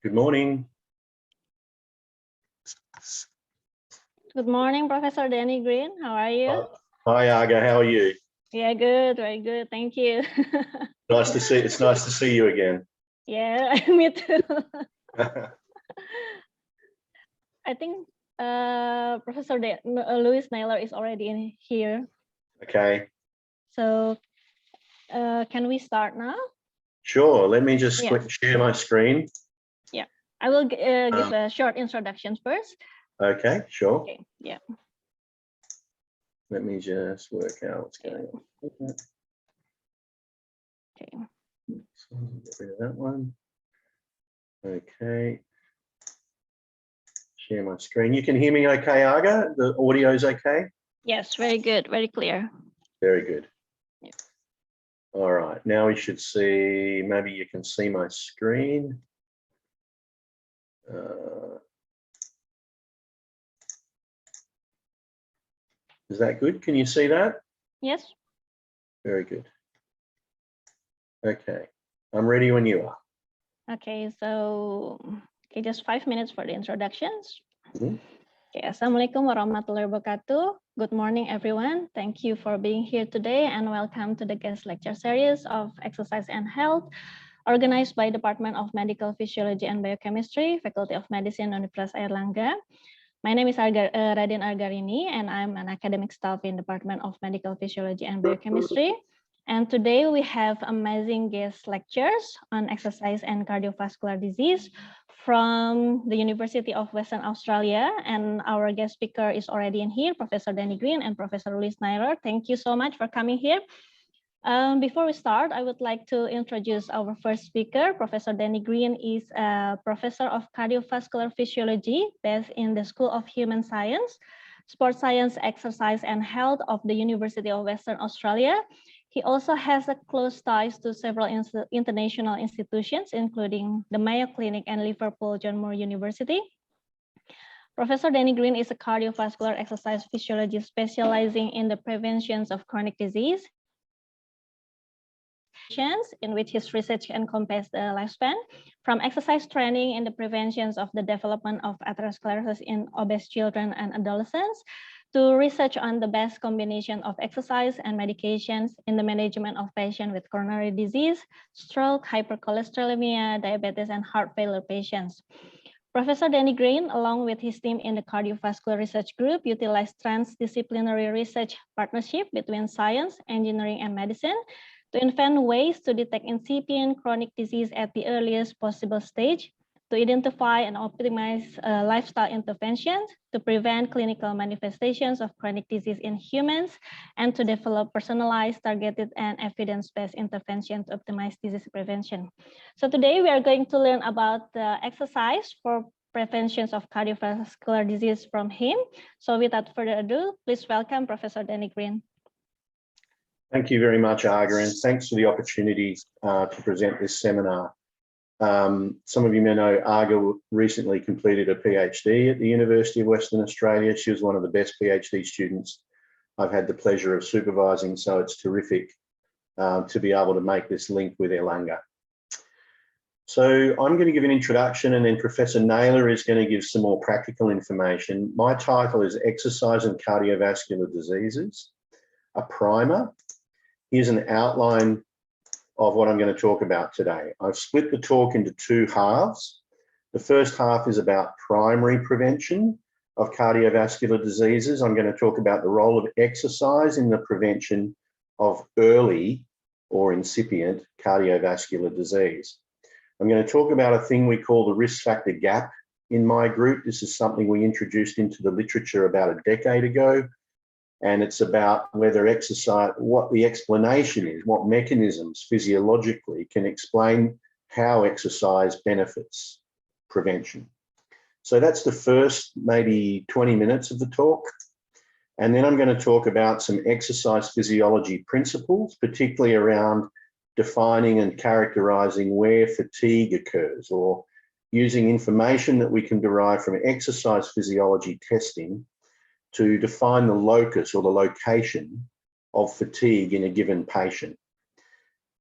Good morning. Good morning, Professor Danny Green. How are you? Hi, Arga. How are you? Yeah, good, very good. Thank you. Nice to see. It's nice to see you again. Yeah, me too. I think Professor Louise Naylor is already in here. Okay. So can we start now? Sure. Let me just share my screen. Yeah, I will give a short introduction first. Okay, sure. Okay. Yeah. Let me just work out what's going on. Okay. So get rid of that one. Okay. Share my screen. You can hear me okay, Arga? The audio is okay? Yes, very good, very clear. Very good. Yeah. All right. Now we should see, maybe you can see my screen. Is that good? Can you see that? Yes. Very good. Okay. I'm ready when you are. Okay, so just 5 minutes for the introductions. Mm-hmm. Okay, Assalamualaikum warahmatullahi wabarakatuh. Good morning, everyone. Thank you for being here today and welcome to the guest lecture series of Exercise and Health, organized by Department of Medical Physiology and Biochemistry, Faculty of Medicine, Universitas Airlangga. My name is Raden Argarini, and I'm an academic staff in Department of Medical Physiology and Biochemistry. And today we have amazing guest lectures on exercise and cardiovascular disease from the University of Western Australia. And our guest speaker is already in here, Professor Danny Green and Professor Lee Snyder. Thank you so much for coming here. Before we start, I would like to introduce our first speaker. Professor Danny Green is a professor of cardiovascular physiology based in the School of Human Science, Sports Science, Exercise and Health of the University of Western Australia. He also has a close ties to several international institutions, including the Mayo Clinic and Liverpool John Moore University. Professor Danny Green is a cardiovascular exercise physiologist specializing in the prevention of chronic disease, in which his research encompasses the lifespan, from exercise training in the prevention of the development of atherosclerosis in obese children and adolescents, to research on the best combination of exercise and medications in the management of patients with coronary disease, stroke, hypercholesterolemia, diabetes, and heart failure patients. Professor Danny Green, along with his team in the Cardiovascular Research Group, utilized transdisciplinary research partnership between science, engineering, and medicine to invent ways to detect incipient chronic disease at the earliest possible stage, to identify and optimize lifestyle interventions, to prevent clinical manifestations of chronic disease in humans, and to develop personalized, targeted, and evidence-based interventions to optimize disease prevention. So today we are going to learn about the exercise for prevention of cardiovascular disease from him. So without further ado, please welcome Professor Danny Green. Thank you very much, Arga, and thanks for the opportunity to present this seminar. Some of you may know Arga recently completed a PhD at the University of Western Australia. She was one of the best PhD students I've had the pleasure of supervising, so it's terrific to be able to make this link with Airlangga. So I'm going to give an introduction, and then Professor Naylor is going to give some more practical information. My title is Exercise and Cardiovascular Diseases, a primer. Here's an outline of what I'm going to talk about today. I've split the talk into two halves. The first half is about primary prevention of cardiovascular diseases. I'm going to talk about the role of exercise in the prevention of early or incipient cardiovascular disease. I'm going to talk about a thing we call the risk factor gap in my group. This is something we introduced into the literature about a decade ago. And it's about whether exercise, what the explanation is, what mechanisms physiologically can explain how exercise benefits prevention. So that's the first maybe 20 minutes of the talk. And then I'm going to talk about some exercise physiology principles, particularly around defining and characterizing where fatigue occurs, or using information that we can derive from exercise physiology testing to define the locus or the location of fatigue in a given patient.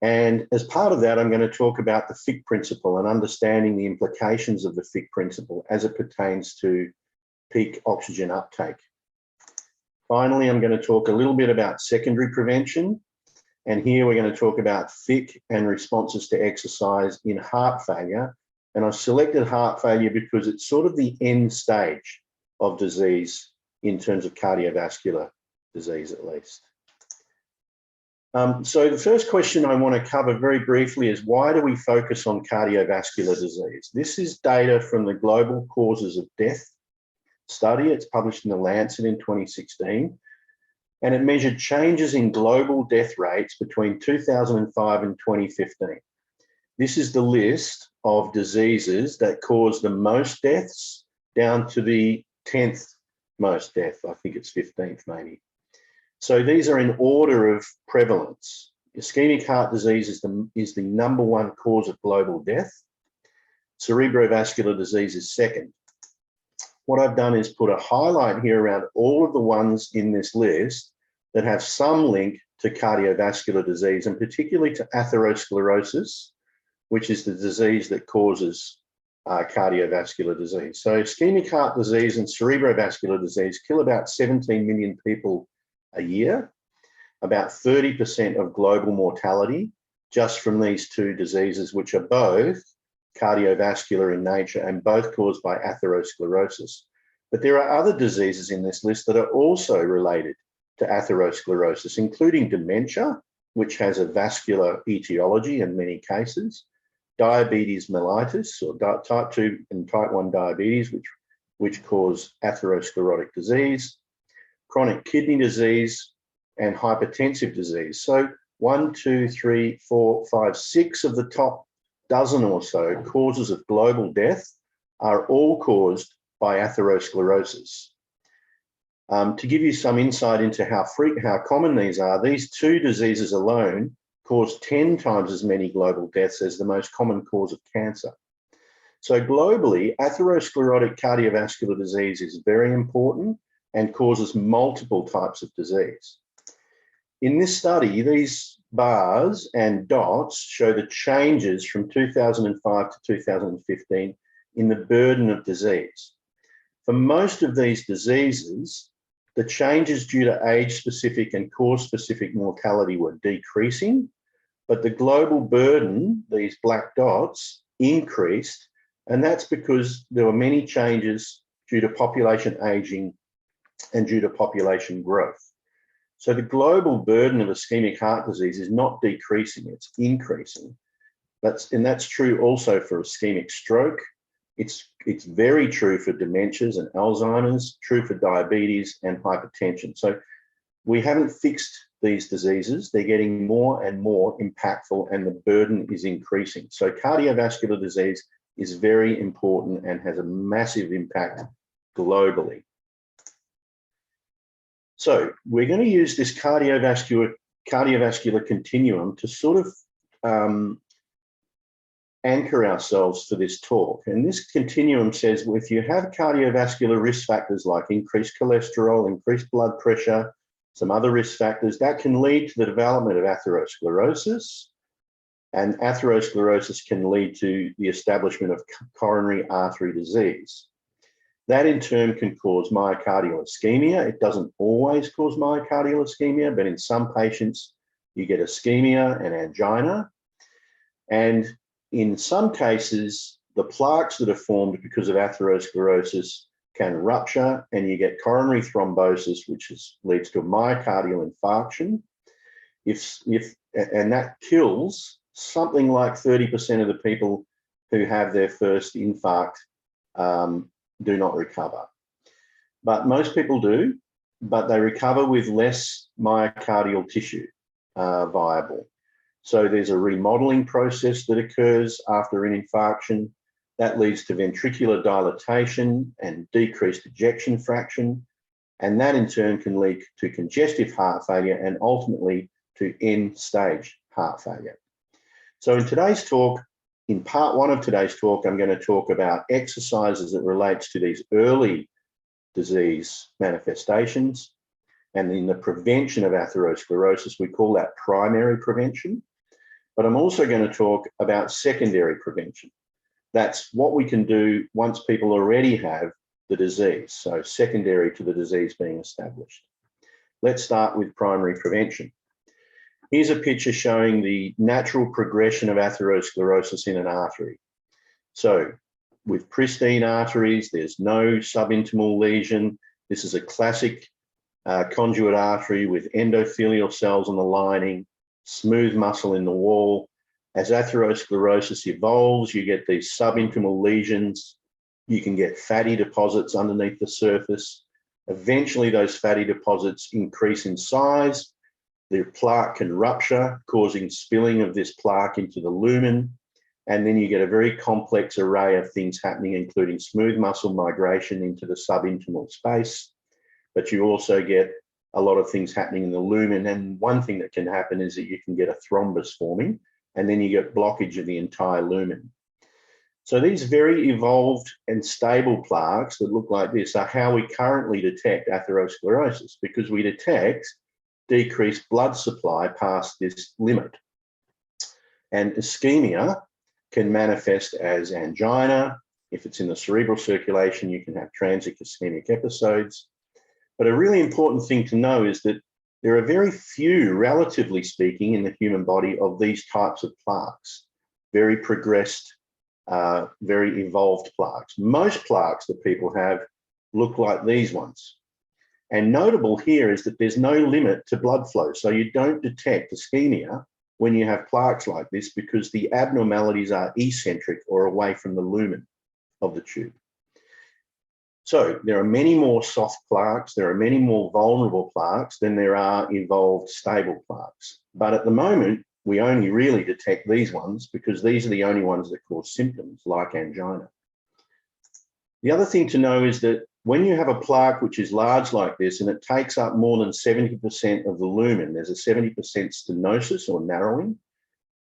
And as part of that, I'm going to talk about the Fick principle and understanding the implications of the Fick principle as it pertains to peak oxygen uptake. Finally, I'm going to talk a little bit about secondary prevention. And here we're going to talk about Fick and responses to exercise in heart failure. And I've selected heart failure because it's sort of the end stage of disease in terms of cardiovascular disease, at least. So the first question I want to cover very briefly is, why do we focus on cardiovascular disease? This is data from the Global Causes of Death study. It's published in The Lancet in 2016, and it measured changes in global death rates between 2005 and 2015. This is the list of diseases that cause the most deaths down to the 10th most death. I think it's 15th maybe. So these are in order of prevalence. Ischemic heart disease is the #1 cause of global death. Cerebrovascular disease is second. What I've done is put a highlight here around all of the ones in this list that have some link to cardiovascular disease, and particularly to atherosclerosis, which is the disease that causes cardiovascular disease. So ischemic heart disease and cerebrovascular disease kill about 17 million people a year, about 30% of global mortality just from these two diseases, which are both cardiovascular in nature and both caused by atherosclerosis. But there are other diseases in this list that are also related to atherosclerosis, including dementia, which has a vascular etiology in many cases, diabetes mellitus, or type 2 and type 1 diabetes, which cause atherosclerotic disease, chronic kidney disease, and hypertensive disease. So 1, 2, 3, 4, 5, 6 of the top dozen or so causes of global death are all caused by atherosclerosis. To give you some insight into how common these are, these two diseases alone cause 10 times as many global deaths as the most common cause of cancer. So globally, atherosclerotic cardiovascular disease is very important and causes multiple types of disease. In this study, these bars and dots show the changes from 2005 to 2015 in the burden of disease. For most of these diseases, the changes due to age-specific and cause-specific mortality were decreasing, but the global burden, these black dots, increased, and that's because there were many changes due to population aging and due to population growth. So the global burden of ischemic heart disease is not decreasing, it's increasing. And that's true also for ischemic stroke. It's very true for dementias and Alzheimer's, true for diabetes and hypertension. So we haven't fixed these diseases. They're getting more and more impactful, and the burden is increasing. So cardiovascular disease is very important and has a massive impact globally. So we're going to use this cardiovascular continuum to sort of anchor ourselves for this talk. And this continuum says, well, if you have cardiovascular risk factors like increased cholesterol, increased blood pressure, some other risk factors, that can lead to the development of atherosclerosis, and atherosclerosis can lead to the establishment of coronary artery disease. That in turn can cause myocardial ischemia. It doesn't always cause myocardial ischemia, but in some patients, you get ischemia and angina. And in some cases, the plaques that are formed because of atherosclerosis can rupture, and you get coronary thrombosis, which leads to a myocardial infarction. And that kills something like 30% of the people who have their first infarct do not recover. But most people do, but they recover with less myocardial tissue viable. So there's a remodeling process that occurs after an infarction that leads to ventricular dilatation and decreased ejection fraction. And that in turn can lead to congestive heart failure and ultimately to end-stage heart failure. So in today's talk, in part one of today's talk, I'm going to talk about exercise as it relates to these early disease manifestations. And in the prevention of atherosclerosis, we call that primary prevention. but I'm also going to talk about secondary prevention. That's what we can do once people already have the disease, so secondary to the disease being established. Let's start with primary prevention. Here's a picture showing the natural progression of atherosclerosis in an artery. So with pristine arteries, there's no subintimal lesion. This is a classic conduit artery with endothelial cells on the lining, smooth muscle in the wall. As atherosclerosis evolves, you get these subintimal lesions. You can get fatty deposits underneath the surface. Eventually, those fatty deposits increase in size. The plaque can rupture, causing spilling of this plaque into the lumen. And then you get a very complex array of things happening, including smooth muscle migration into the subintimal space. But you also get a lot of things happening in the lumen. And one thing that can happen is that you can get a thrombus forming, and then you get blockage of the entire lumen. So these very evolved and stable plaques that look like this are how we currently detect atherosclerosis, because we detect decreased blood supply past this limit. And ischemia can manifest as angina. If it's in the cerebral circulation, you can have transient ischemic episodes. But a really important thing to know is that there are very few, relatively speaking, in the human body of these types of plaques, very progressed, very evolved plaques. Most plaques that people have look like these ones. And notable here is that there's no limit to blood flow. So you don't detect ischemia when you have plaques like this because the abnormalities are eccentric or away from the lumen of the tube. So there are many more soft plaques, there are many more vulnerable plaques than there are evolved stable plaques. But at the moment, we only really detect these ones because these are the only ones that cause symptoms like angina. The other thing to know is that when you have a plaque which is large like this and it takes up more than 70% of the lumen, there's a 70% stenosis or narrowing,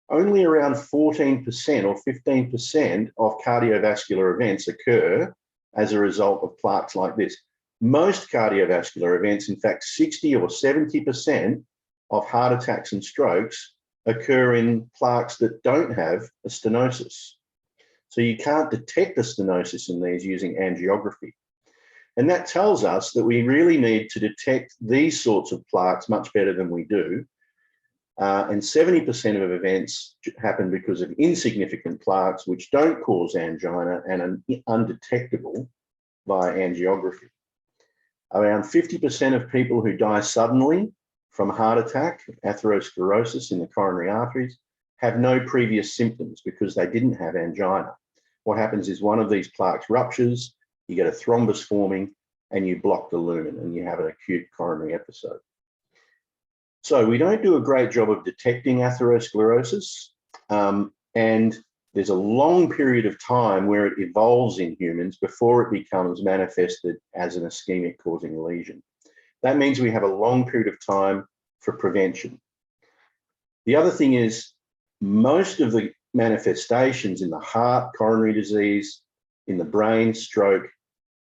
only around 14% or 15% of cardiovascular events occur as a result of plaques like this. Most cardiovascular events, in fact, 60 or 70% of heart attacks and strokes occur in plaques that don't have a stenosis. So you can't detect the stenosis in these using angiography. And that tells us that we really need to detect these sorts of plaques much better than we do. And 70% of events happen because of insignificant plaques which don't cause angina and are undetectable by angiography. Around 50% of people who die suddenly from heart attack, atherosclerosis in the coronary arteries, have no previous symptoms because they didn't have angina. What happens is one of these plaques ruptures, you get a thrombus forming, and you block the lumen and you have an acute coronary episode. So we don't do a great job of detecting atherosclerosis, and there's a long period of time where it evolves in humans before it becomes manifested as an ischemic causing lesion. That means we have a long period of time for prevention. The other thing is most of the manifestations in the heart, coronary disease, in the brain, stroke,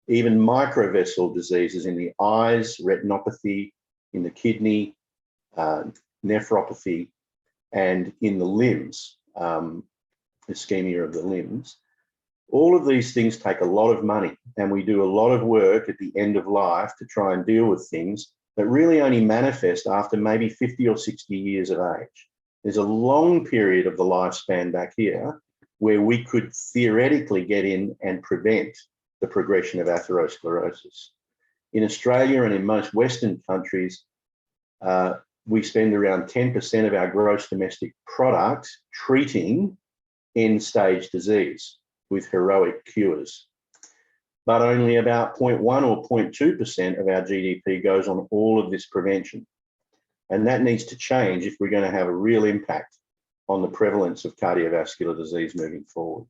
even microvessel diseases in the eyes, retinopathy, in the kidney, nephropathy, and in the limbs, ischemia of the limbs. All of these things take a lot of money, and we do a lot of work at the end of life to try and deal with things that really only manifest after maybe 50 or 60 years of age. There's a long period of the lifespan back here where we could theoretically get in and prevent the progression of atherosclerosis. In Australia and in most Western countries, we spend around 10% of our gross domestic product treating end-stage disease with heroic cures. But only about 0.1 or 0.2% of our GDP goes on all of this prevention. And that needs to change if we're going to have a real impact on the prevalence of cardiovascular disease moving forward.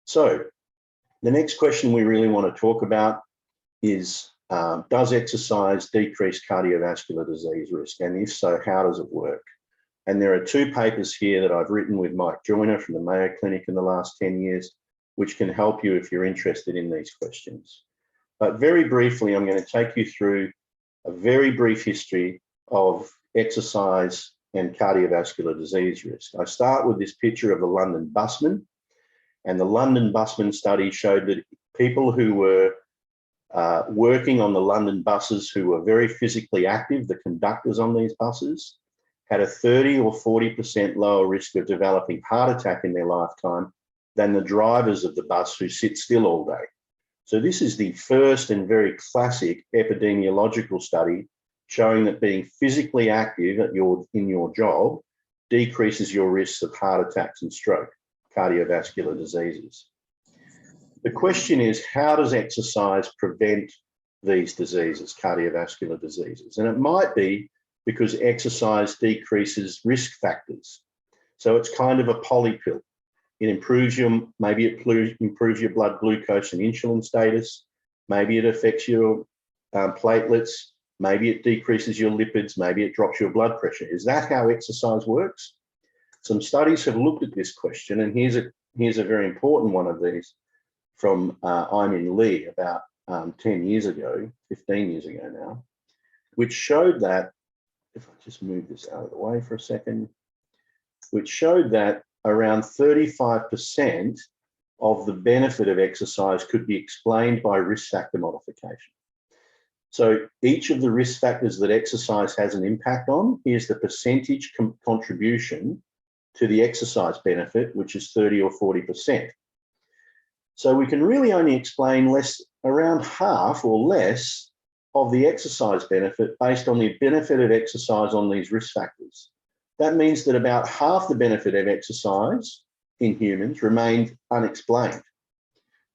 So the next question we really want to talk about is, does exercise decrease cardiovascular disease risk? And if so, how does it work? And there are two papers here that I've written with Mike Joyner from the Mayo Clinic in the last 10 years, which can help you if you're interested in these questions. But very briefly, I'm going to take you through a very brief history of exercise and cardiovascular disease risk. I start with this picture of the London busman, and the London busman study showed that people who were working on the London buses who were very physically active, the conductors on these buses, had a 30 or 40% lower risk of developing heart attack in their lifetime than the drivers of the bus who sit still all day. So this is the first and very classic epidemiological study showing that being physically active in your job decreases your risks of heart attacks and stroke, cardiovascular diseases. The question is, how does exercise prevent these diseases, cardiovascular diseases? And it might be because exercise decreases risk factors. So it's kind of a polypill. It improves maybe it improves your blood glucose and insulin status. Maybe it affects your platelets. Maybe it decreases your lipids. Maybe it drops your blood pressure. Is that how exercise works? Some studies have looked at this question, and here's a very important one of these from I'm Lee about 10 years ago, 15 years ago now, which showed that, if I just move this out of the way for a second, which showed that around 35% of the benefit of exercise could be explained by risk factor modification. So each of the risk factors that exercise has an impact on, here's the percentage contribution to the exercise benefit, which is 30 or 40%. So we can really only explain around half or less of the exercise benefit based on the benefit of exercise on these risk factors. That means that about half the benefit of exercise in humans remained unexplained.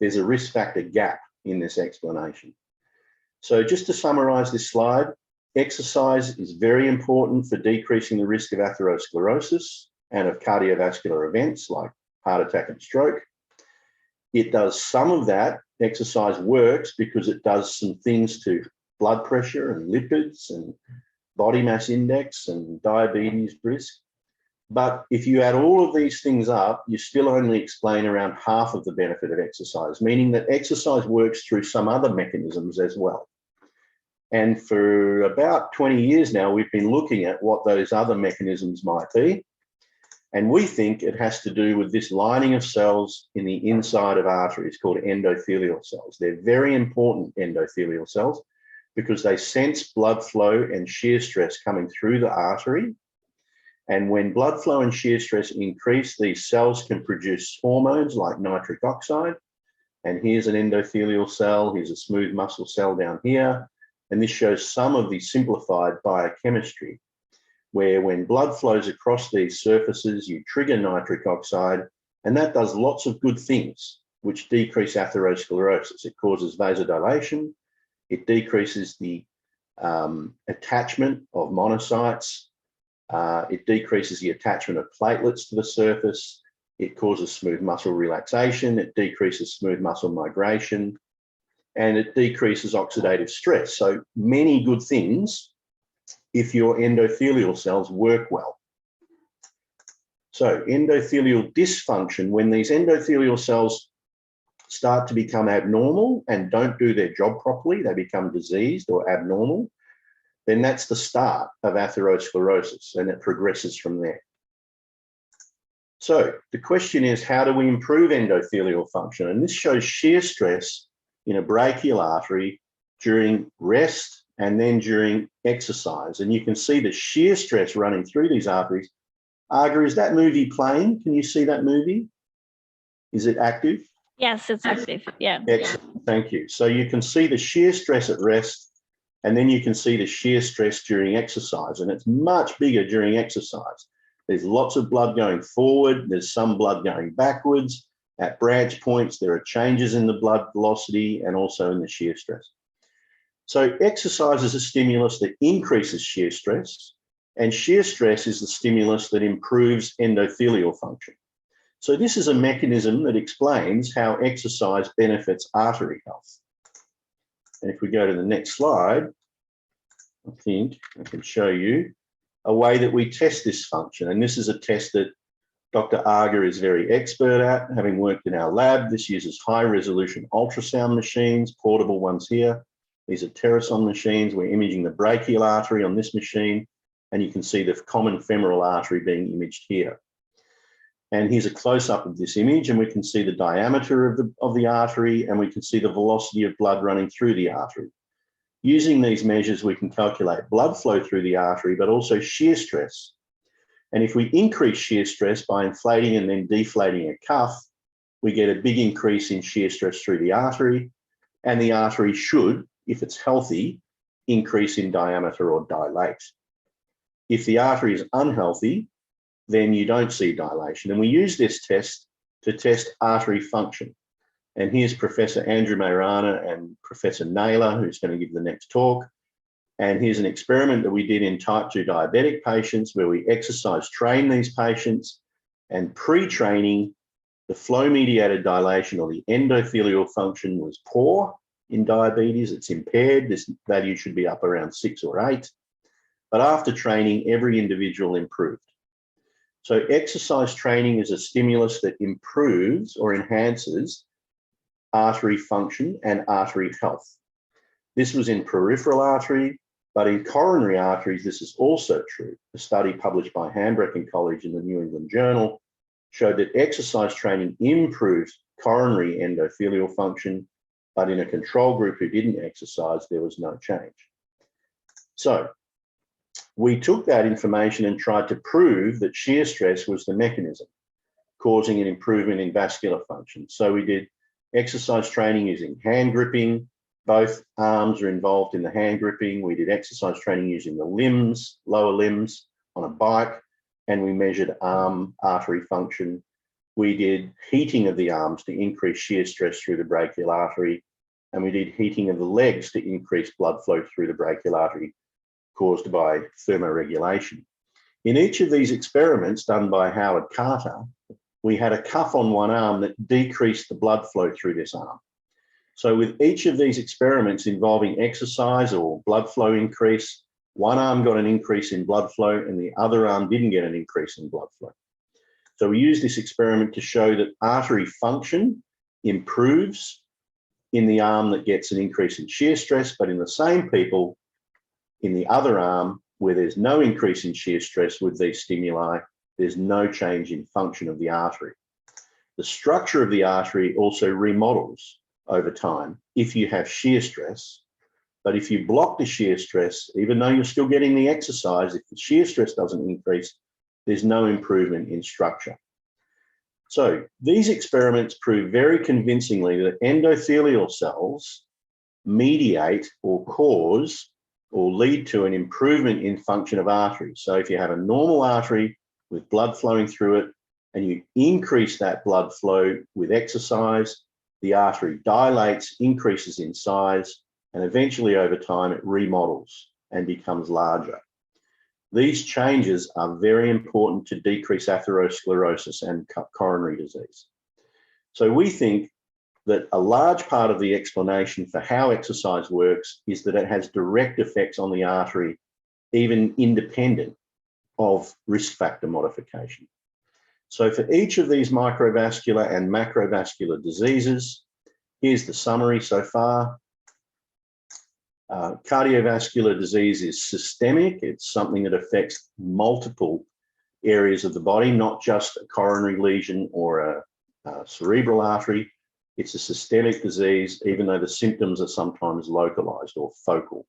There's a risk factor gap in this explanation. So just to summarize this slide, exercise is very important for decreasing the risk of atherosclerosis and of cardiovascular events like heart attack and stroke. It does some of that. Exercise works because it does some things to blood pressure and lipids and body mass index and diabetes risk. But if you add all of these things up, you still only explain around half of the benefit of exercise, meaning that exercise works through some other mechanisms as well. And for about 20 years now, we've been looking at what those other mechanisms might be. And we think it has to do with this lining of cells in the inside of arteries called endothelial cells. They're very important endothelial cells because they sense blood flow and shear stress coming through the artery. And when blood flow and shear stress increase, these cells can produce hormones like nitric oxide. And here's an endothelial cell. Here's a smooth muscle cell down here. And this shows some of the simplified biochemistry, where when blood flows across these surfaces, you trigger nitric oxide, and that does lots of good things, which decrease atherosclerosis. It causes vasodilation. It decreases the attachment of monocytes. It decreases the attachment of platelets to the surface. It causes smooth muscle relaxation. It decreases smooth muscle migration. And it decreases oxidative stress. So many good things if your endothelial cells work well. So endothelial dysfunction, when these endothelial cells start to become abnormal and don't do their job properly, they become diseased or abnormal, then that's the start of atherosclerosis, and it progresses from there. So the question is, how do we improve endothelial function? And this shows shear stress in a brachial artery during rest and then during exercise. And you can see the shear stress running through these arteries. Arga, is that movie playing? Can you see that movie? Is it active? Yes, it's active. Yeah. Excellent. Thank you. So you can see the shear stress at rest, and then you can see the shear stress during exercise, and it's much bigger during exercise. There's lots of blood going forward. There's some blood going backwards. At branch points, there are changes in the blood velocity and also in the shear stress. So exercise is a stimulus that increases shear stress, and shear stress is the stimulus that improves endothelial function. So this is a mechanism that explains how exercise benefits artery health. And if we go to the next slide, I think I can show you a way that we test this function. And this is a test that Dr. Arga is very expert at, having worked in our lab. This uses high-resolution ultrasound machines, portable ones here. These are Terrason machines. We're imaging the brachial artery on this machine. and you can see the common femoral artery being imaged here. And here's a close-up of this image, and we can see the diameter of the artery, and we can see the velocity of blood running through the artery. Using these measures, we can calculate blood flow through the artery, but also shear stress. And if we increase shear stress by inflating and then deflating a cuff, we get a big increase in shear stress through the artery, and the artery should, if it's healthy, increase in diameter or dilate. If the artery is unhealthy, then you don't see dilation. And we use this test to test artery function. And here's Professor Andrew Mayrana and Professor Naylor, who's going to give the next talk. And here's an experiment that we did in type 2 diabetic patients where we exercise train these patients, and pre-training, the flow-mediated dilation or the endothelial function was poor in diabetes. It's impaired. This value should be up around 6 or 8. But after training, every individual improved. So exercise training is a stimulus that improves or enhances artery function and artery health. This was in peripheral artery, but in coronary arteries, this is also true. A study published by Hambrecht and College in the New England Journal showed that exercise training improves coronary endothelial function, but in a control group who didn't exercise, there was no change. So we took that information and tried to prove that shear stress was the mechanism causing an improvement in vascular function. So we did exercise training using hand gripping. Both arms are involved in the hand gripping. We did exercise training using the limbs, lower limbs on a bike, and we measured arm artery function. We did heating of the arms to increase shear stress through the brachial artery, and we did heating of the legs to increase blood flow through the brachial artery caused by thermoregulation. In each of these experiments done by Howard Carter, we had a cuff on one arm that decreased the blood flow through this arm. So with each of these experiments involving exercise or blood flow increase, one arm got an increase in blood flow and the other arm didn't get an increase in blood flow. So we used this experiment to show that artery function improves in the arm that gets an increase in shear stress, but in the same people, in the other arm, where there's no increase in shear stress with these stimuli, there's no change in function of the artery. The structure of the artery also remodels over time if you have shear stress, but if you block the shear stress, even though you're still getting the exercise, if the shear stress doesn't increase, there's no improvement in structure. So these experiments prove very convincingly that endothelial cells mediate or cause or lead to an improvement in function of arteries. So if you have a normal artery with blood flowing through it and you increase that blood flow with exercise, the artery dilates, increases in size, and eventually over time it remodels and becomes larger. These changes are very important to decrease atherosclerosis and coronary disease. So we think that a large part of the explanation for how exercise works is that it has direct effects on the artery, even independent of risk factor modification. So for each of these microvascular and macrovascular diseases, here's the summary so far. Cardiovascular disease is systemic. It's something that affects multiple areas of the body, not just a coronary lesion or a cerebral artery. It's a systemic disease, even though the symptoms are sometimes localized or focal.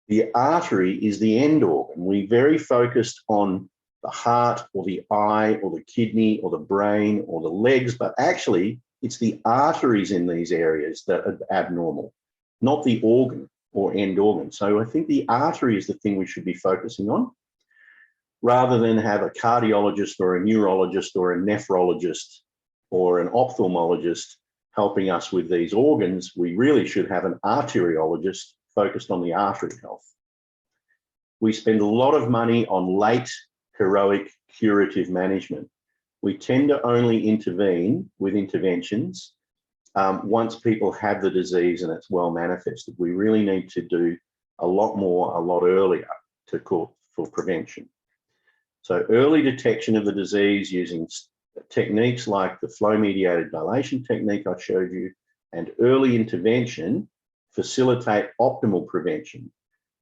The artery is the end organ. We're very focused on the heart or the eye or the kidney or the brain or the legs, but actually it's the arteries in these areas that are abnormal, not the organ or end organ. So I think the artery is the thing we should be focusing on, rather than have a cardiologist or a neurologist or a nephrologist or an ophthalmologist helping us with these organs. We really should have an arteriologist focused on the artery health. We spend a lot of money on late, heroic, curative management. We tend to only intervene with interventions once people have the disease and it's well manifested. We really need to do a lot more, a lot earlier for prevention. So early detection of the disease using techniques like the flow-mediated dilation technique I showed you, and early intervention facilitate optimal prevention.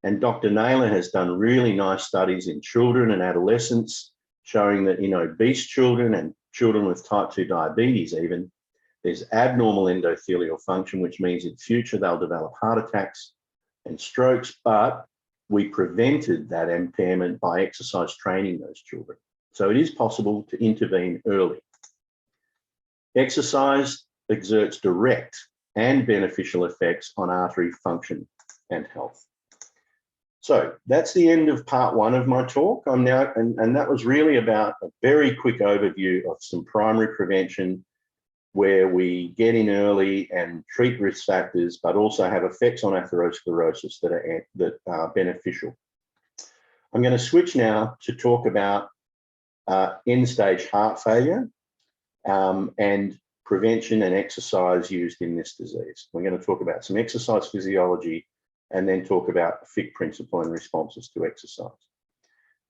And Dr. Naylor has done really nice studies in children and adolescents, showing that in obese children and children with type 2 diabetes even, there's abnormal endothelial function, which means in future they'll develop heart attacks and strokes, but we prevented that impairment by exercise training those children. So it is possible to intervene early. Exercise exerts direct and beneficial effects on artery function and health. So that's the end of part one of my talk. I'm now, and that was really about a very quick overview of some primary prevention where we get in early and treat risk factors, but also have effects on atherosclerosis that are beneficial. I'm going to switch now to talk about end-stage heart failure and prevention and exercise used in this disease. We're going to talk about some exercise physiology and then talk about the Fick principle and responses to exercise.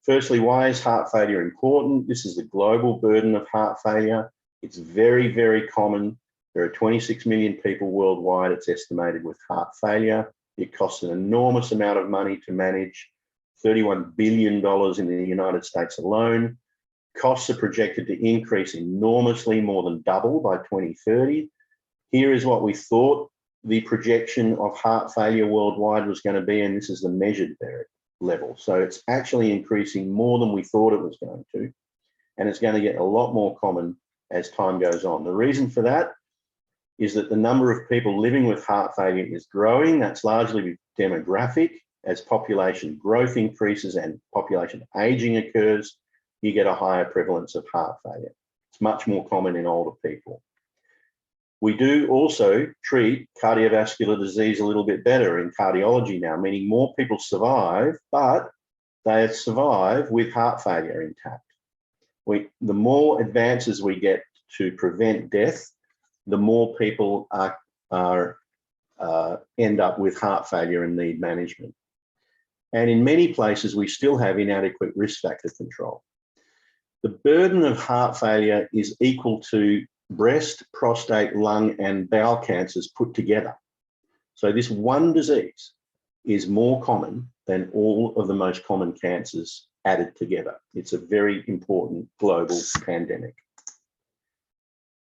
Firstly, why is heart failure important? This is the global burden of heart failure. It's very, very common. There are 26 million people worldwide, it's estimated, with heart failure. It costs an enormous amount of money to manage, $31 billion in the United States alone. Costs are projected to increase enormously, more than double by 2030. Here is what we thought the projection of heart failure worldwide was going to be, and this is the measured level. So it's actually increasing more than we thought it was going to, and it's going to get a lot more common as time goes on. The reason for that is that the number of people living with heart failure is growing. That's largely demographic. As population growth increases and population aging occurs, you get a higher prevalence of heart failure. It's much more common in older people. We do also treat cardiovascular disease a little bit better in cardiology now, meaning more people survive, but they survive with heart failure intact. The more advances we get to prevent death, the more people end up with heart failure and need management. And in many places, we still have inadequate risk factor control. The burden of heart failure is equal to breast, prostate, lung, and bowel cancers put together. So this one disease is more common than all of the most common cancers added together. It's a very important global pandemic.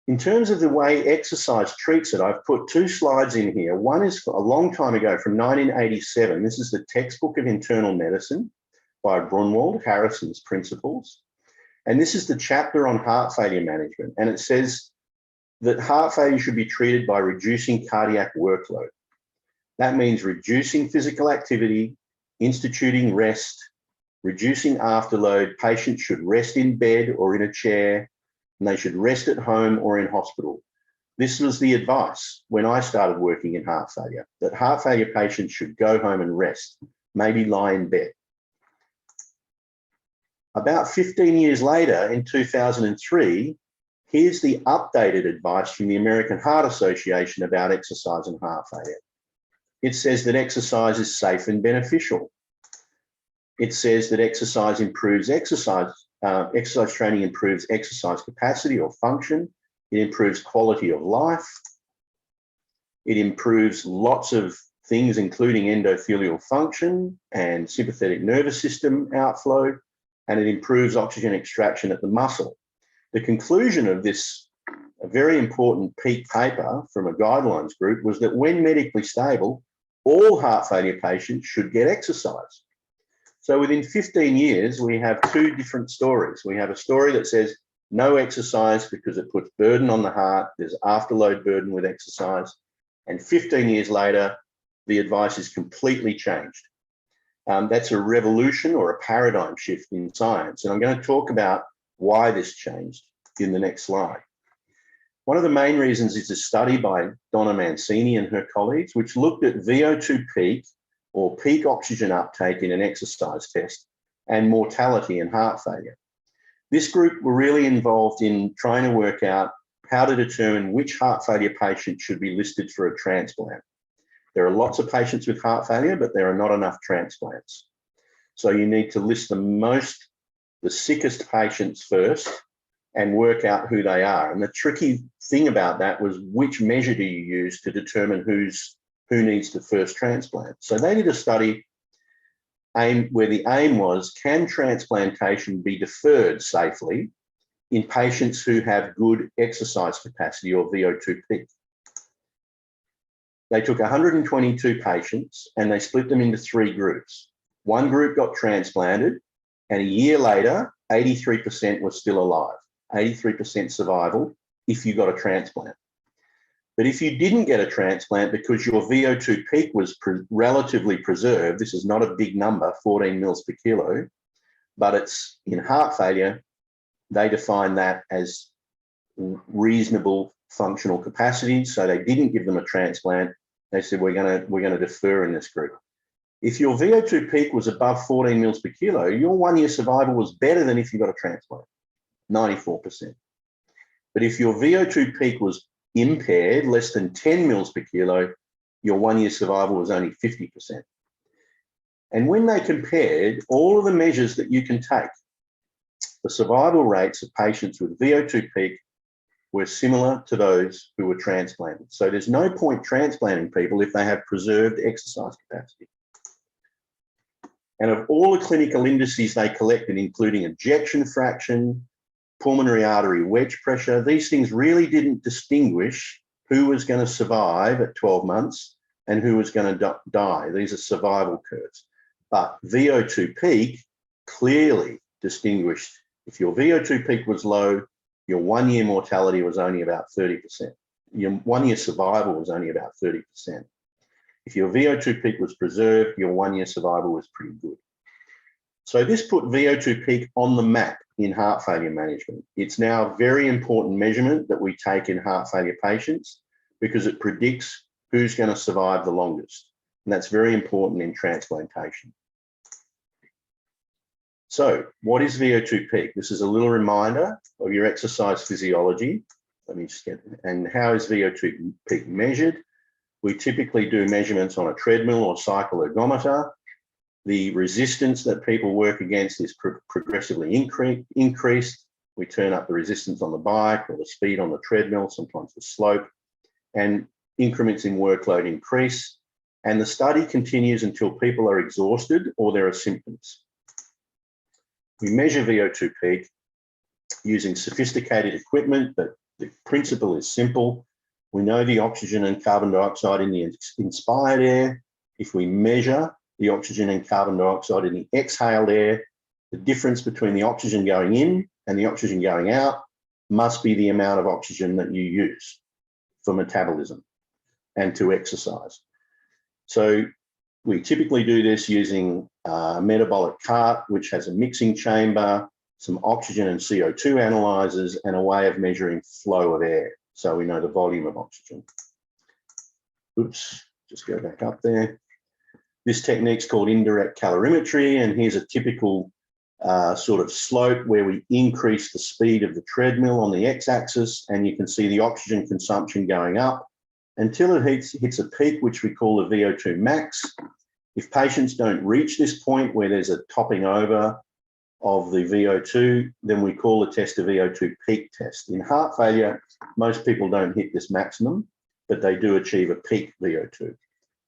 In terms of the way exercise treats it, I've put two slides in here. One is a long time ago from 1987. This is the textbook of internal medicine by Brunwald, Harrison's Principles. And this is the chapter on heart failure management. And it says that heart failure should be treated by reducing cardiac workload. That means reducing physical activity, instituting rest, reducing afterload. Patients should rest in bed or in a chair, and they should rest at home or in hospital. This was the advice when I started working in heart failure, that heart failure patients should go home and rest, maybe lie in bed. About 15 years later, in 2003, here's the updated advice from the American Heart Association about exercise and heart failure. It says that exercise is safe and beneficial. It says that exercise training improves exercise capacity or function. It improves quality of life. It improves lots of things, including endothelial function and sympathetic nervous system outflow, and it improves oxygen extraction at the muscle. The conclusion of this very important Peak paper from a guidelines group was that when medically stable, all heart failure patients should get exercise. So within 15 years, we have two different stories. We have a story that says no exercise because it puts burden on the heart. There's afterload burden with exercise. And 15 years later, the advice is completely changed. That's a revolution or a paradigm shift in science. And I'm going to talk about why this changed in the next slide. One of the main reasons is a study by Donna Mancini and her colleagues, which looked at VO2 peak or peak oxygen uptake in an exercise test and mortality in heart failure. This group were really involved in trying to work out how to determine which heart failure patient should be listed for a transplant. There are lots of patients with heart failure, but there are not enough transplants. So you need to list the sickest patients first and work out who they are. And the tricky thing about that was which measure do you use to determine who needs the first transplant. So they did a study the aim was, can transplantation be deferred safely in patients who have good exercise capacity or VO2 peak? They took 122 patients and they split them into 3 groups. One group got transplanted, and a year later, 83% was still alive, 83% survival if you got a transplant. But if you didn't get a transplant because your VO2 peak was relatively preserved, this is not a big number, 14 mils per kilo, but it's in heart failure, they define that as reasonable functional capacity. So they didn't give them a transplant. They said, we're gonna defer in this group. If your VO2 peak was above 14 mils per kilo, your 1-year survival was better than if you got a transplant, 94%. But if your VO2 peak was impaired, less than 10 mils per kilo, your 1-year survival was only 50%. And when they compared all of the measures that you can take, the survival rates of patients with VO2 peak were similar to those who were transplanted. So there's no point transplanting people if they have preserved exercise capacity. And of all the clinical indices they collected, including ejection fraction, pulmonary artery wedge pressure, these things really didn't distinguish who was going to survive at 12 months and who was going to die. These are survival curves. But VO2 peak clearly distinguished. If your VO2 peak was low, your 1-year mortality was only about 30%. Your 1-year survival was only about 30%. If your VO2 peak was preserved, your 1-year survival was pretty good. So this put VO2 peak on the map in heart failure management. It's now a very important measurement that we take in heart failure patients because it predicts who's going to survive the longest. And that's very important in transplantation. So what is VO2 peak? This is a little reminder of your exercise physiology. Let me just get it. And how is VO2 peak measured? We typically do measurements on a treadmill or cycle ergometer. The resistance that people work against is progressively increased. We turn up the resistance on the bike or the speed on the treadmill, sometimes the slope, and increments in workload increase. And the study continues until people are exhausted or there are symptoms. We measure VO2 peak using sophisticated equipment, but the principle is simple. We know the oxygen and carbon dioxide in the inspired air. If we measure the oxygen and carbon dioxide in the exhaled air, the difference between the oxygen going in and the oxygen going out must be the amount of oxygen that you use for metabolism and to exercise. So we typically do this using a metabolic cart, which has a mixing chamber, some oxygen and CO2 analyzers, and a way of measuring flow of air. So we know the volume of oxygen. Oops, just go back up there. This technique's called indirect calorimetry, and here's a typical sort of slope where we increase the speed of the treadmill on the x-axis, and you can see the oxygen consumption going up until it hits a peak, which we call the VO2 max. If patients don't reach this point where there's a topping over of the VO2, then we call the test a VO2 peak test. In heart failure, most people don't hit this maximum, but they do achieve a peak VO2.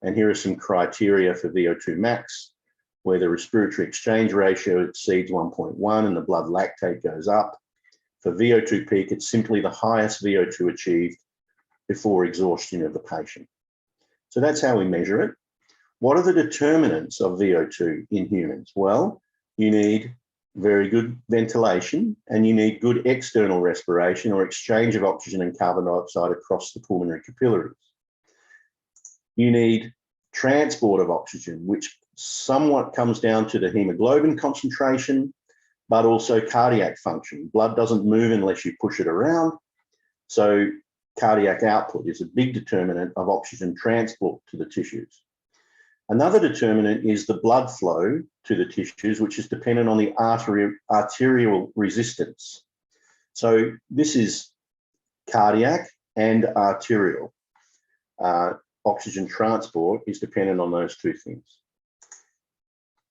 And here are some criteria for VO2 max, where the respiratory exchange ratio exceeds 1.1 and the blood lactate goes up. For VO2 peak, it's simply the highest VO2 achieved before exhaustion of the patient. So that's how we measure it. What are the determinants of VO2 in humans? Well, you need very good ventilation and you need good external respiration or exchange of oxygen and carbon dioxide across the pulmonary capillaries. You need transport of oxygen, which somewhat comes down to the hemoglobin concentration, but also cardiac function. Blood doesn't move unless you push it around. So cardiac output is a big determinant of oxygen transport to the tissues. Another determinant is the blood flow to the tissues, which is dependent on the arterial resistance. So this is cardiac and arterial. Oxygen transport is dependent on those two things.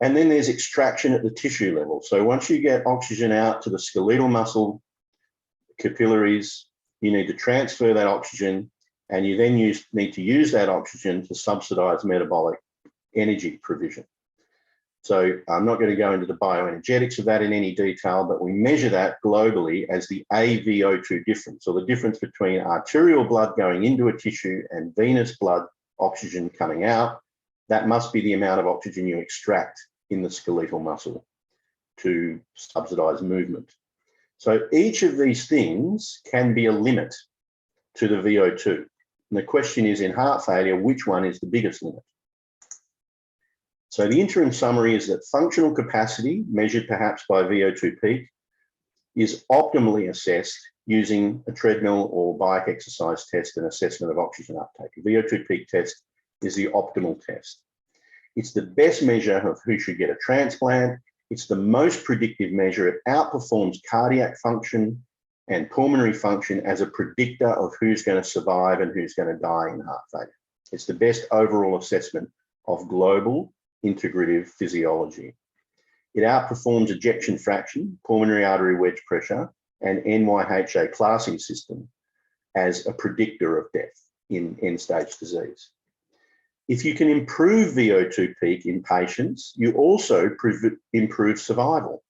And then there's extraction at the tissue level. So once you get oxygen out to the skeletal muscle capillaries, you need to transfer that oxygen, and you then need to use that oxygen to subsidize metabolic energy provision. So I'm not going to go into the bioenergetics of that in any detail, but we measure that globally as the AVO2 difference, or the difference between arterial blood going into a tissue and venous blood oxygen coming out. That must be the amount of oxygen you extract in the skeletal muscle to subsidize movement. So each of these things can be a limit to the VO2. And the question is, in heart failure, which one is the biggest limit? So the interim summary is that functional capacity, measured perhaps by VO2 peak, is optimally assessed using a treadmill or bike exercise test and assessment of oxygen uptake. A VO2 peak test is the optimal test. It's the best measure of who should get a transplant. It's the most predictive measure. It outperforms cardiac function and pulmonary function as a predictor of who's going to survive and who's going to die in heart failure. It's the best overall assessment of global integrative physiology. It outperforms ejection fraction, pulmonary artery wedge pressure, and NYHA classing system as a predictor of death in end-stage disease. If you can improve VO2 peak in patients, you also improve survival.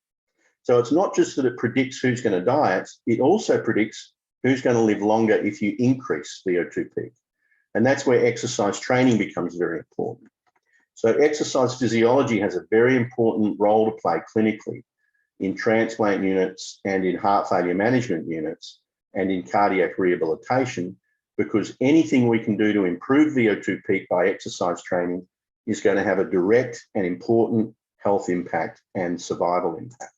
So it's not just that it predicts who's going to die, it also predicts who's going to live longer if you increase VO2 peak. And that's where exercise training becomes very important. So exercise physiology has a very important role to play clinically in transplant units and in heart failure management units and in cardiac rehabilitation, because anything we can do to improve VO2 peak by exercise training is going to have a direct and important health impact and survival impact.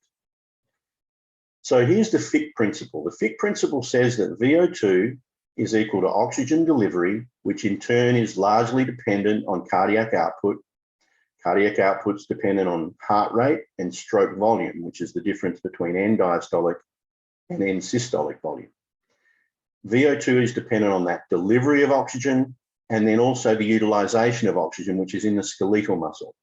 So here's the FIC principle. The FIC principle says that VO2 is equal to oxygen delivery, which in turn is largely dependent on cardiac output. Cardiac output's dependent on heart rate and stroke volume, which is the difference between end diastolic and end systolic volume. VO2 is dependent on that delivery of oxygen and then also the utilization of oxygen, which is in the skeletal muscle.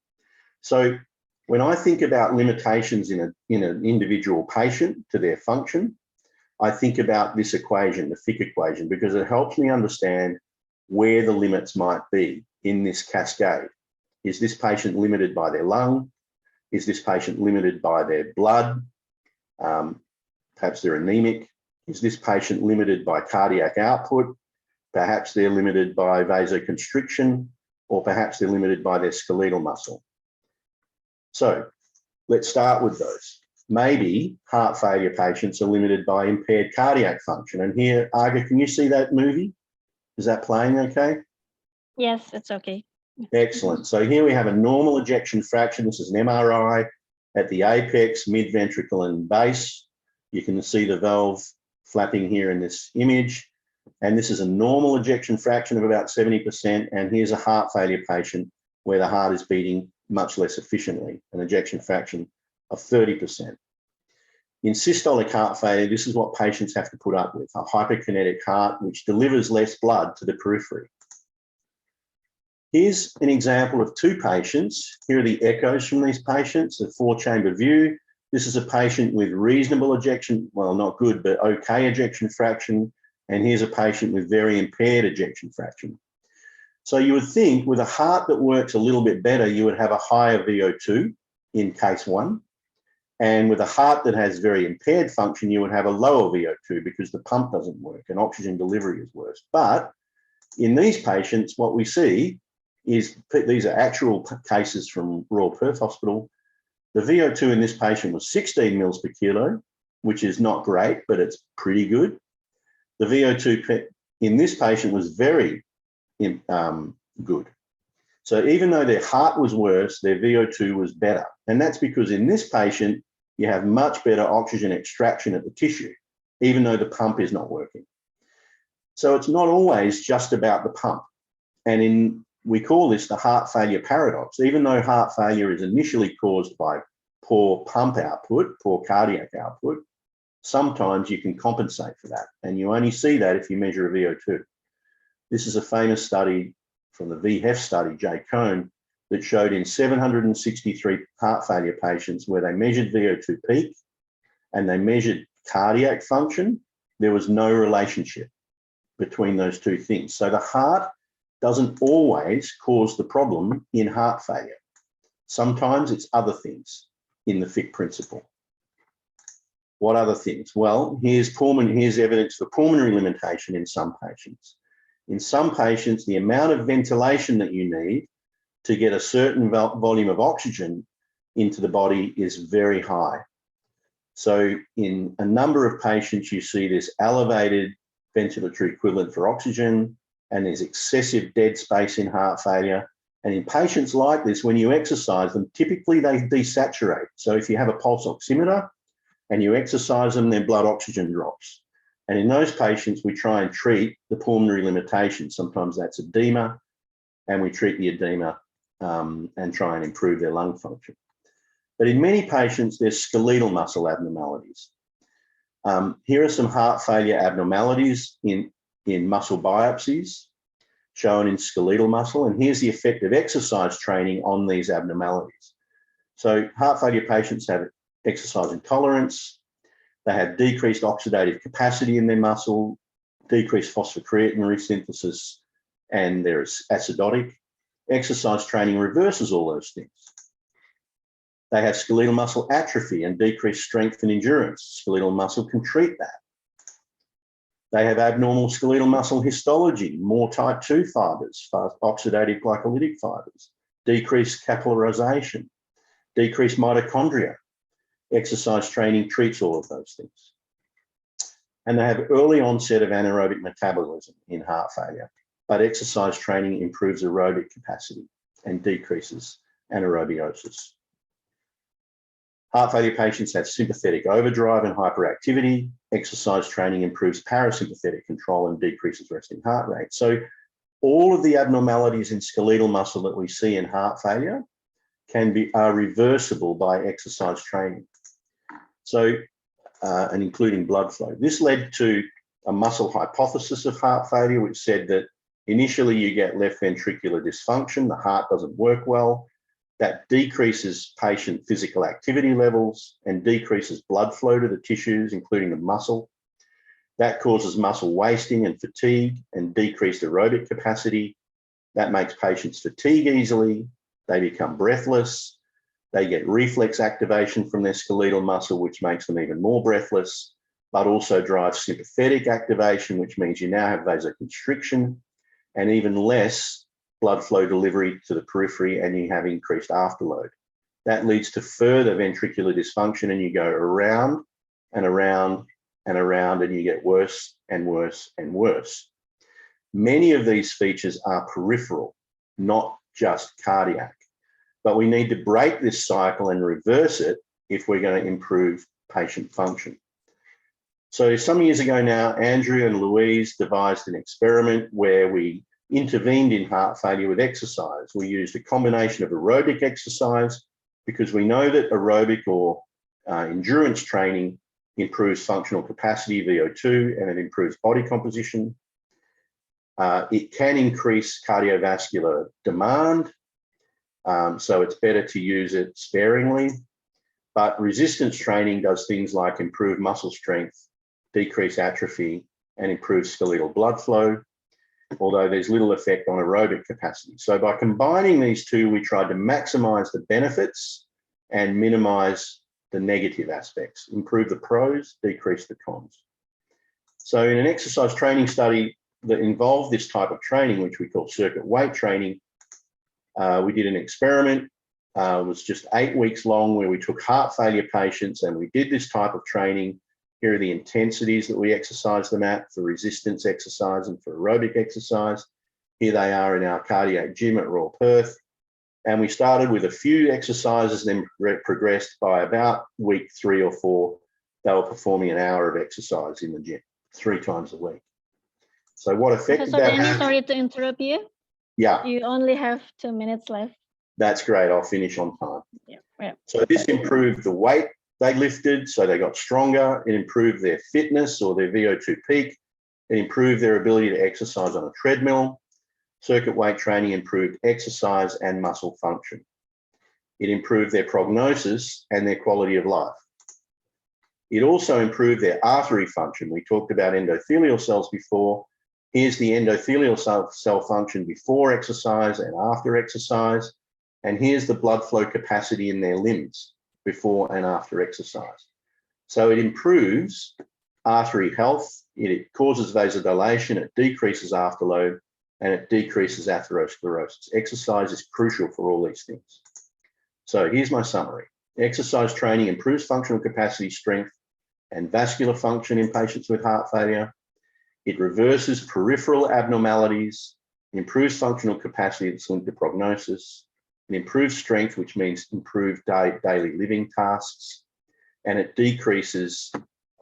So when I think about limitations in an individual patient to their function, I think about this equation, the FIC equation, because it helps me understand where the limits might be in this cascade. Is this patient limited by their lung? Is this patient limited by their blood? Perhaps they're anemic. Is this patient limited by cardiac output? Perhaps they're limited by vasoconstriction, or perhaps they're limited by their skeletal muscle. So let's start with those. Maybe heart failure patients are limited by impaired cardiac function. And here, Aga, can you see that movie? Is that playing okay? Yes, it's okay. Excellent. So here we have a normal ejection fraction. This is an MRI at the apex, mid-ventricle and base. You can see the valve flapping here in this image. And this is a normal ejection fraction of about 70%. And here's a heart failure patient where the heart is beating much less efficiently, an ejection fraction of 30%. In systolic heart failure, this is what patients have to put up with, a hyperkinetic heart which delivers less blood to the periphery. Here's an example of two patients. Here are the echoes from these patients, a 4-chamber view. This is a patient with reasonable ejection, well, not good, but okay ejection fraction. And here's a patient with very impaired ejection fraction. So you would think with a heart that works a little bit better, you would have a higher VO2 in case one. And with a heart that has very impaired function, you would have a lower VO2 because the pump doesn't work and oxygen delivery is worse. But in these patients, what we see is, these are actual cases from Royal Perth Hospital. The VO2 in this patient was 16 mils per kilo, which is not great, but it's pretty good. The VO2 in this patient was very good. So even though their heart was worse, their VO2 was better. And that's because in this patient, you have much better oxygen extraction at the tissue, even though the pump is not working. So it's not always just about the pump. And we call this the heart failure paradox. Even though heart failure is initially caused by poor pump output, poor cardiac output, sometimes you can compensate for that. And you only see that if you measure a VO2. This is a famous study from the VHEF study, Jay Cohn, that showed in 763 heart failure patients where they measured VO2 peak and they measured cardiac function, there was no relationship between those two things. So the heart doesn't always cause the problem in heart failure. Sometimes it's other things in the Fick principle. What other things? Well, here's evidence for pulmonary limitation in some patients. In some patients, the amount of ventilation that you need to get a certain volume of oxygen into the body is very high. So in a number of patients, you see this elevated ventilatory equivalent for oxygen, and there's excessive dead space in heart failure. And in patients like this, when you exercise them, typically they desaturate. So if you have a pulse oximeter and you exercise them, their blood oxygen drops. And in those patients, we try and treat the pulmonary limitation. Sometimes that's edema, and we treat the edema and try and improve their lung function. But in many patients, there's skeletal muscle abnormalities. Here are some heart failure abnormalities in muscle biopsies shown in skeletal muscle. And here's the effect of exercise training on these abnormalities. So heart failure patients have exercise intolerance. They have decreased oxidative capacity in their muscle, decreased phosphocreatine resynthesis, and they're acidotic. Exercise training reverses all those things. They have skeletal muscle atrophy and decreased strength and endurance. Skeletal muscle can treat that. They have abnormal skeletal muscle histology, more type 2 fibers, oxidative glycolytic fibers, decreased capillarization, decreased mitochondria. Exercise training treats all of those things. And they have early onset of anaerobic metabolism in heart failure, but exercise training improves aerobic capacity and decreases anaerobiosis. Heart failure patients have sympathetic overdrive and hyperactivity. Exercise training improves parasympathetic control and decreases resting heart rate. So all of the abnormalities in skeletal muscle that we see in heart failure are reversible by exercise training. So, and including blood flow. This led to a muscle hypothesis of heart failure, which said that initially you get left ventricular dysfunction, the heart doesn't work well. That decreases patient physical activity levels and decreases blood flow to the tissues, including the muscle. That causes muscle wasting and fatigue and decreased aerobic capacity. That makes patients fatigue easily. They become breathless. They get reflex activation from their skeletal muscle, which makes them even more breathless, but also drives sympathetic activation, which means you now have vasoconstriction and even less blood flow delivery to the periphery, and you have increased afterload. That leads to further ventricular dysfunction, and you go around and around and around, and you get worse and worse and worse. Many of these features are peripheral, not just cardiac, but we need to break this cycle and reverse it if we're going to improve patient function. So some years ago now, Andrew and Louise devised an experiment where we intervened in heart failure with exercise. We used a combination of aerobic exercise because we know that aerobic or endurance training improves functional capacity, VO2, and it improves body composition. It can increase cardiovascular demand, so it's better to use it sparingly. But resistance training does things like improve muscle strength, decrease atrophy, and improve skeletal blood flow, although there's little effect on aerobic capacity. So by combining these two, we tried to maximize the benefits and minimize the negative aspects, improve the pros, decrease the cons. So in an exercise training study that involved this type of training, which we call circuit weight training, we did an experiment. It was just 8 weeks long, where we took heart failure patients and we did this type of training. Here are the intensities that we exercise them at for resistance exercise and for aerobic exercise. Here they are in our cardiac gym at Royal Perth. And we started with a few exercises, then progressed by about week 3 or 4. They were performing an hour of exercise in the gym 3 times a week. So what effect did that have? Sorry to interrupt you. Yeah. You only have 2 minutes left. That's great. I'll finish on time. Yeah. So this improved the weight they lifted, so they got stronger. It improved their fitness or their VO2 peak. It improved their ability to exercise on a treadmill. Circuit weight training improved exercise and muscle function. It improved their prognosis and their quality of life. It also improved their artery function. We talked about endothelial cells before. Here's the endothelial cell function before exercise and after exercise. and here's the blood flow capacity in their limbs before and after exercise. So it improves artery health, it causes vasodilation, it decreases afterload, and it decreases atherosclerosis. Exercise is crucial for all these things. So here's my summary. Exercise training improves functional capacity, strength, and vascular function in patients with heart failure. It reverses peripheral abnormalities, improves functional capacity that's linked to prognosis. It improves strength, which means improved daily living tasks. And it decreases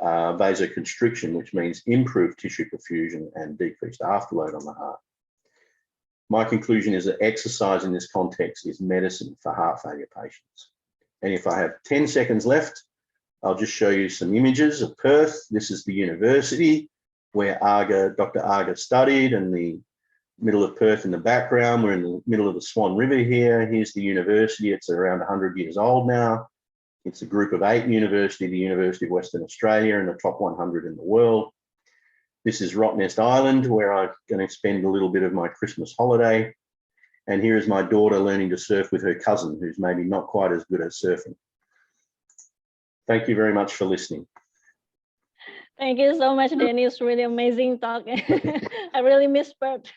vasoconstriction, which means improved tissue perfusion and decreased afterload on the heart. My conclusion is that exercise in this context is medicine for heart failure patients. And if I have 10 seconds left, I'll just show you some images of Perth. This is the university where Dr. Arga studied, and the middle of Perth in the background. We're in the middle of the Swan River here. Here's the university. It's around 100 years old now. It's a group of 8 university, the University of Western Australia, in the top 100 in the world. This is Rottnest Island, where I'm going to spend a little bit of my Christmas holiday. And here is my daughter learning to surf with her cousin, who's maybe not quite as good at surfing. Thank you very much for listening. Thank you so much, Danny. It's really amazing talk. I really miss Bert.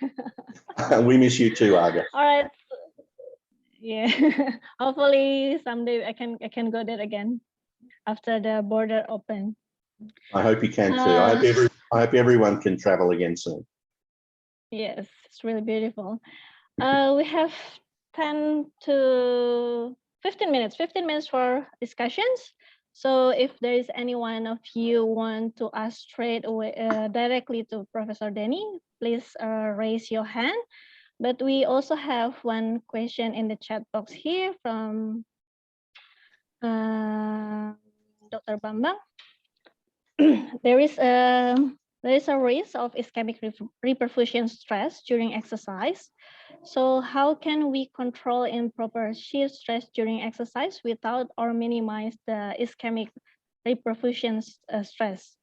We miss you too, Arga. All right. Yeah. Hopefully someday I can go there again after the border open. I hope you can too. I hope everyone can travel again soon. Yes, it's really beautiful. We have 10 to 15 minutes for discussions. So if there is any one of you want to ask straight away directly to Professor Danny, please raise your hand. But we also have one question in the chat box here from Dr. Bambang. There is a risk of ischemic reperfusion stress during exercise. So how can we control improper shear stress during exercise without or minimize the ischemic reperfusion stress?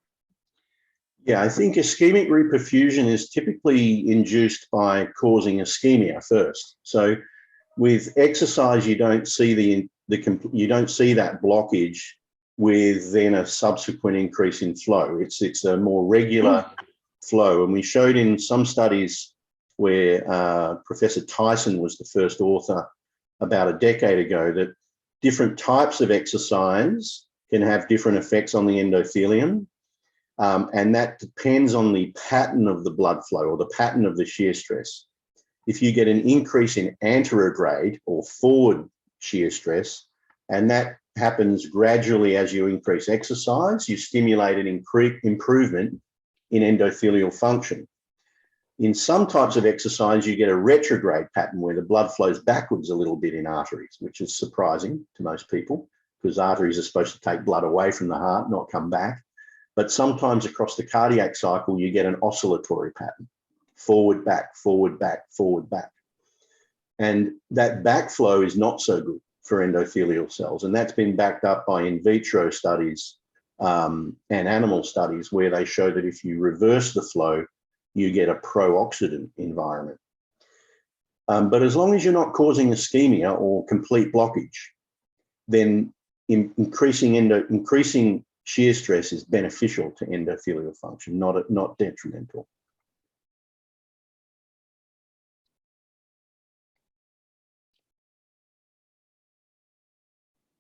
Yeah, I think ischemic reperfusion is typically induced by causing ischemia first. So with exercise, you don't see that blockage with then a subsequent increase in flow. It's a more regular flow. And we showed in some studies where Professor Tyson was the first author about a decade ago that different types of exercise can have different effects on the endothelium. And that depends on the pattern of the blood flow or the pattern of the shear stress. If you get an increase in anterograde or forward shear stress, and that happens gradually as you increase exercise, you stimulate an improvement in endothelial function. In some types of exercise, you get a retrograde pattern where the blood flows backwards a little bit in arteries, which is surprising to most people because arteries are supposed to take blood away from the heart, not come back. But sometimes across the cardiac cycle, you get an oscillatory pattern, forward, back, forward, back, forward, back. And that backflow is not so good for endothelial cells. And that's been backed up by in vitro studies and animal studies where they show that if you reverse the flow, you get a pro-oxidant environment. But as long as you're not causing ischemia or complete blockage, then increasing shear stress is beneficial to endothelial function, not detrimental.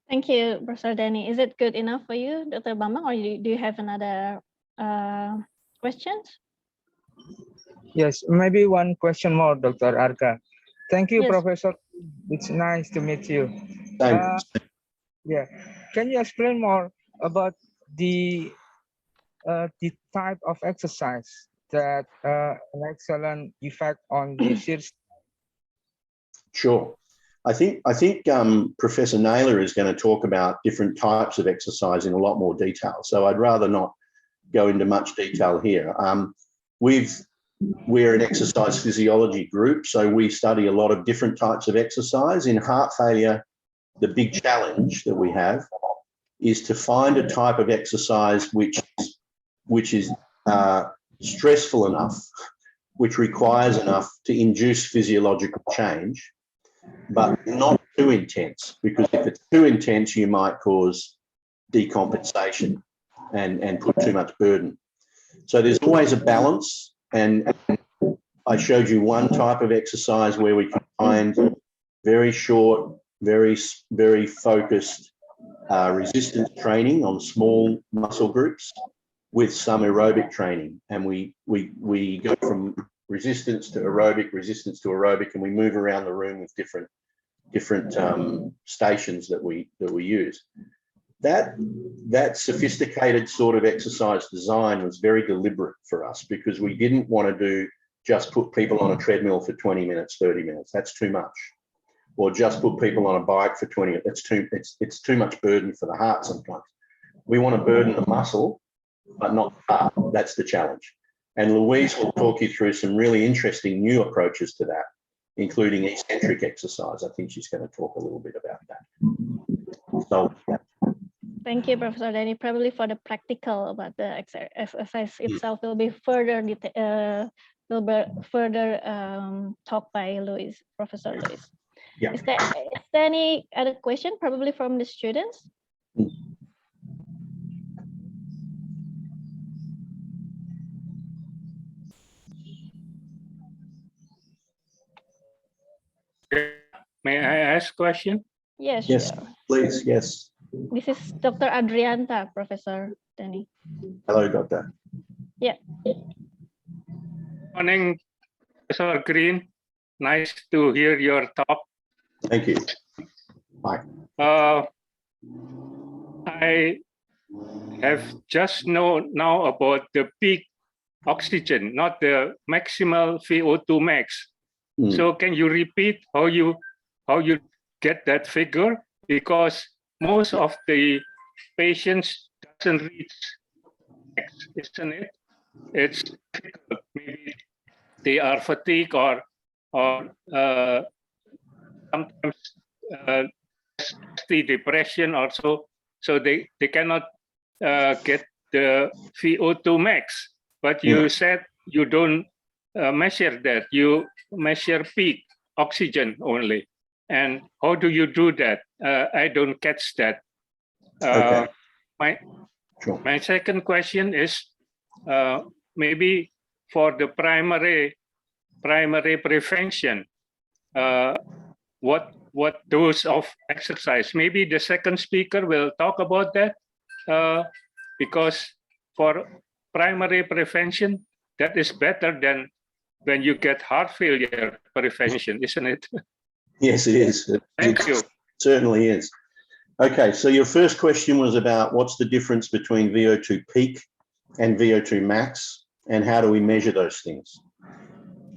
Thank you, Professor Danny. Is it good enough for you, Dr. Bambang, or do you have another questions? Yes, maybe one question more, Dr. Arka. Thank you, Yes. Professor. It's nice to meet you. Thanks. Yeah, can you explain more about the type of exercise that an excellent effect on the shear? Sure. I think Professor Naylor is going to talk about different types of exercise in a lot more detail. So I'd rather not go into much detail here. We're an exercise physiology group, so we study a lot of different types of exercise. In heart failure, the big challenge that we have is to find a type of exercise which is stressful enough, which requires enough to induce physiological change, but not too intense, because if it's too intense, you might cause decompensation and put too much burden. So there's always a balance, and I showed you one type of exercise where we combined very short, very focused resistance training on small muscle groups with some aerobic training, and we go from resistance to aerobic, and we move around the room with different stations that we use. That sophisticated sort of exercise design was very deliberate for us, because we didn't want to just put people on a treadmill for 20 minutes, 30 minutes. That's too much. Or just put people on a bike for 20 minutes. It's too much burden for the heart sometimes. We want to burden the muscle, but not the heart. That's the challenge. And Louise will talk you through some really interesting new approaches to that, including eccentric exercise. I think she's going to talk a little bit about that. So, yeah. Thank you, Professor Danny. Probably for the practical about the exercise itself will be further talked by Louise, Professor Louise. Yeah. Is there any other question, probably from the students? May I ask a question? Yes, Yes, sure. please, yes. This is Dr. Adrianta, Professor Danny. Hello, Doctor. Yeah. Morning, Professor Green. Nice to hear your talk. Thank you. Bye. I have just known now about the peak oxygen, not the maximal VO2 max. So can you repeat how you get that figure? Because most of the patients doesn't reach max, isn't it? It's difficult. Maybe they are fatigued or sometimes the depression also, so they cannot get the VO2 max. But you said you don't measure that. You measure peak oxygen only. And how do you do that? I don't catch that. Okay. My second question is maybe for the primary prevention, what dose of exercise? Maybe the second speaker will talk about that, because for primary prevention, that is better than when you get heart failure prevention, isn't it? Yes, it is. Thank you. Certainly is. Okay, so your first question was about what's the difference between VO2 peak and VO2 max, and how do we measure those things?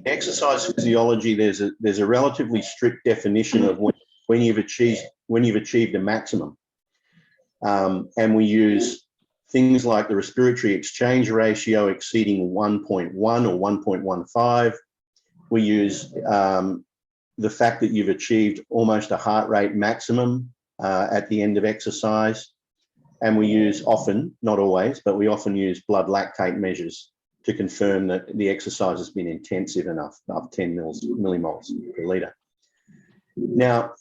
Exercise physiology, there's a relatively strict definition of when you've achieved a maximum, and we use things like the respiratory exchange ratio exceeding 1.1 or 1.15. We use the fact that you've achieved almost a heart rate maximum at the end of exercise. And we use often, not always, but we often use blood lactate measures to confirm that the exercise has been intensive enough, up 10 millimoles per litre. Now,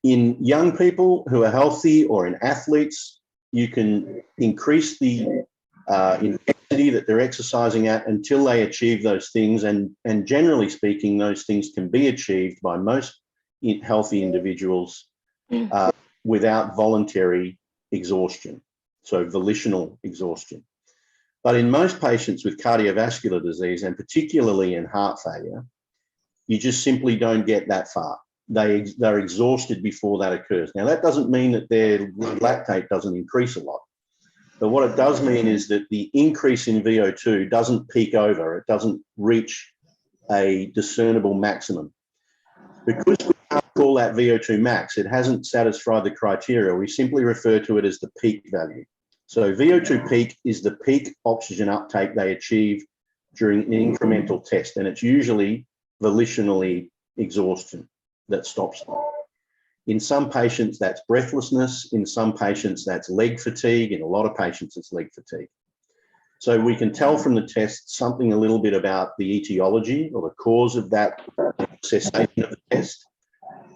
in young people who are healthy or in athletes, you can increase the intensity that they're exercising at until they achieve those things. And generally speaking, those things can be achieved by most healthy individuals without voluntary exhaustion, so volitional exhaustion. But in most patients with cardiovascular disease, and particularly in heart failure, you just simply don't get that far. They're exhausted before that occurs. Now, that doesn't mean that their lactate doesn't increase a lot. But what it does mean is that the increase in VO2 doesn't peak over. It doesn't reach a discernible maximum. Because we can't call that VO2 max, it hasn't satisfied the criteria. We simply refer to it as the peak value. So VO2 peak is the peak oxygen uptake they achieve during an incremental test, and it's usually volitionally exhaustion that stops them. In some patients, that's breathlessness. In some patients, that's leg fatigue. In a lot of patients, it's leg fatigue. So we can tell from the test something a little bit about the etiology or the cause of that cessation of the test.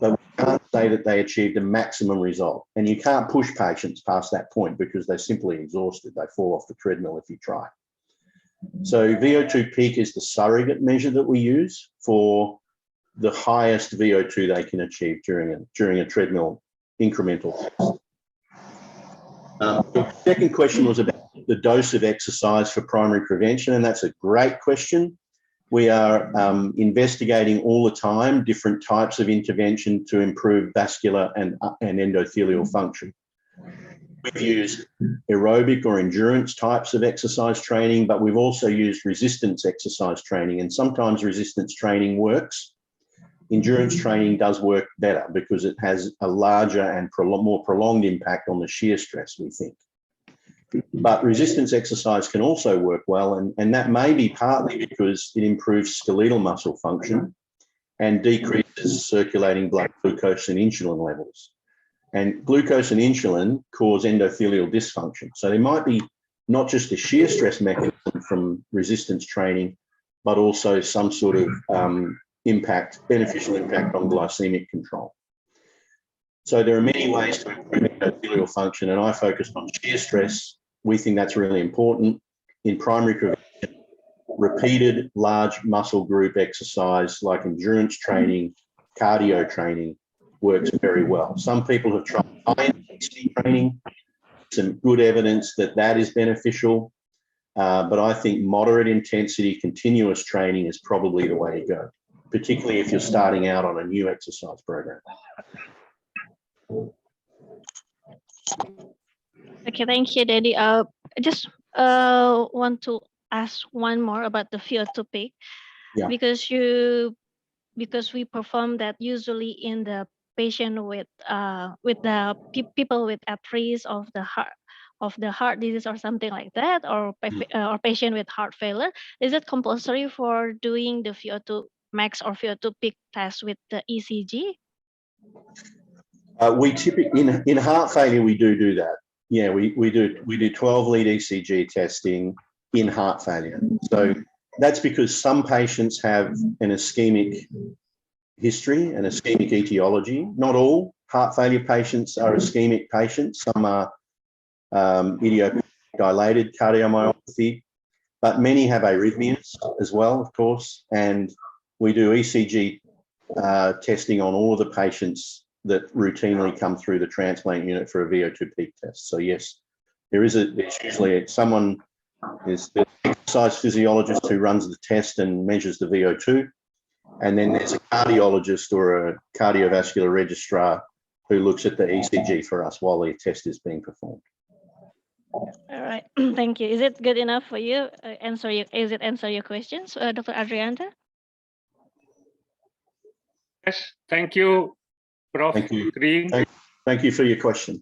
but we can't say that they achieved a maximum result. And you can't push patients past that point because they're simply exhausted. They fall off the treadmill if you try. So VO2 peak is the surrogate measure that we use for the highest VO2 they can achieve during a treadmill incremental test. The second question was about the dose of exercise for primary prevention, and that's a great question. We are investigating all the time different types of intervention to improve vascular and endothelial function. We've used aerobic or endurance types of exercise training, but we've also used resistance exercise training, and sometimes resistance training works. Endurance training does work better because it has a larger and more prolonged impact on the shear stress, we think. But resistance exercise can also work well, and that may be partly because it improves skeletal muscle function and decreases circulating blood glucose and insulin levels. And glucose and insulin cause endothelial dysfunction. So there might be not just a shear stress mechanism from resistance training, but also some sort of beneficial impact on glycemic control. So there are many ways to improve endothelial function, and I focused on shear stress. We think that's really important. In primary prevention, repeated large muscle group exercise like endurance training, cardio training works very well. Some people have tried high intensity training, some good evidence that that is beneficial, but I think moderate intensity continuous training is probably the way to go, particularly if you're starting out on a new exercise program. Okay, thank you, Daddy. I just want to ask one more about the VO2 peak, because we perform that usually in the patient with the people with at risk of the heart disease or something like that, or patient with heart failure. Is it compulsory for doing the VO2 max or VO2 peak test with the ECG? We typically in heart failure we do that. Yeah, we do 12-lead ECG testing in heart failure. So that's because some patients have an ischemic history, an ischemic etiology. Not all heart failure patients are ischemic patients. Some are idiopathic dilated cardiomyopathy, but many have arrhythmias as well, of course. And we do ECG testing on all of the patients that routinely come through the transplant unit for a VO2 peak test. So yes, there's usually someone, there's the exercise physiologist who runs the test and measures the VO2. And then there's a cardiologist or a cardiovascular registrar who looks at the ECG for us while the test is being performed. All right, thank you. Is it good enough for you? Answer your questions, Dr. Adrianta? Yes, thank you, Prof. Thank you. Green. Thank you for your question.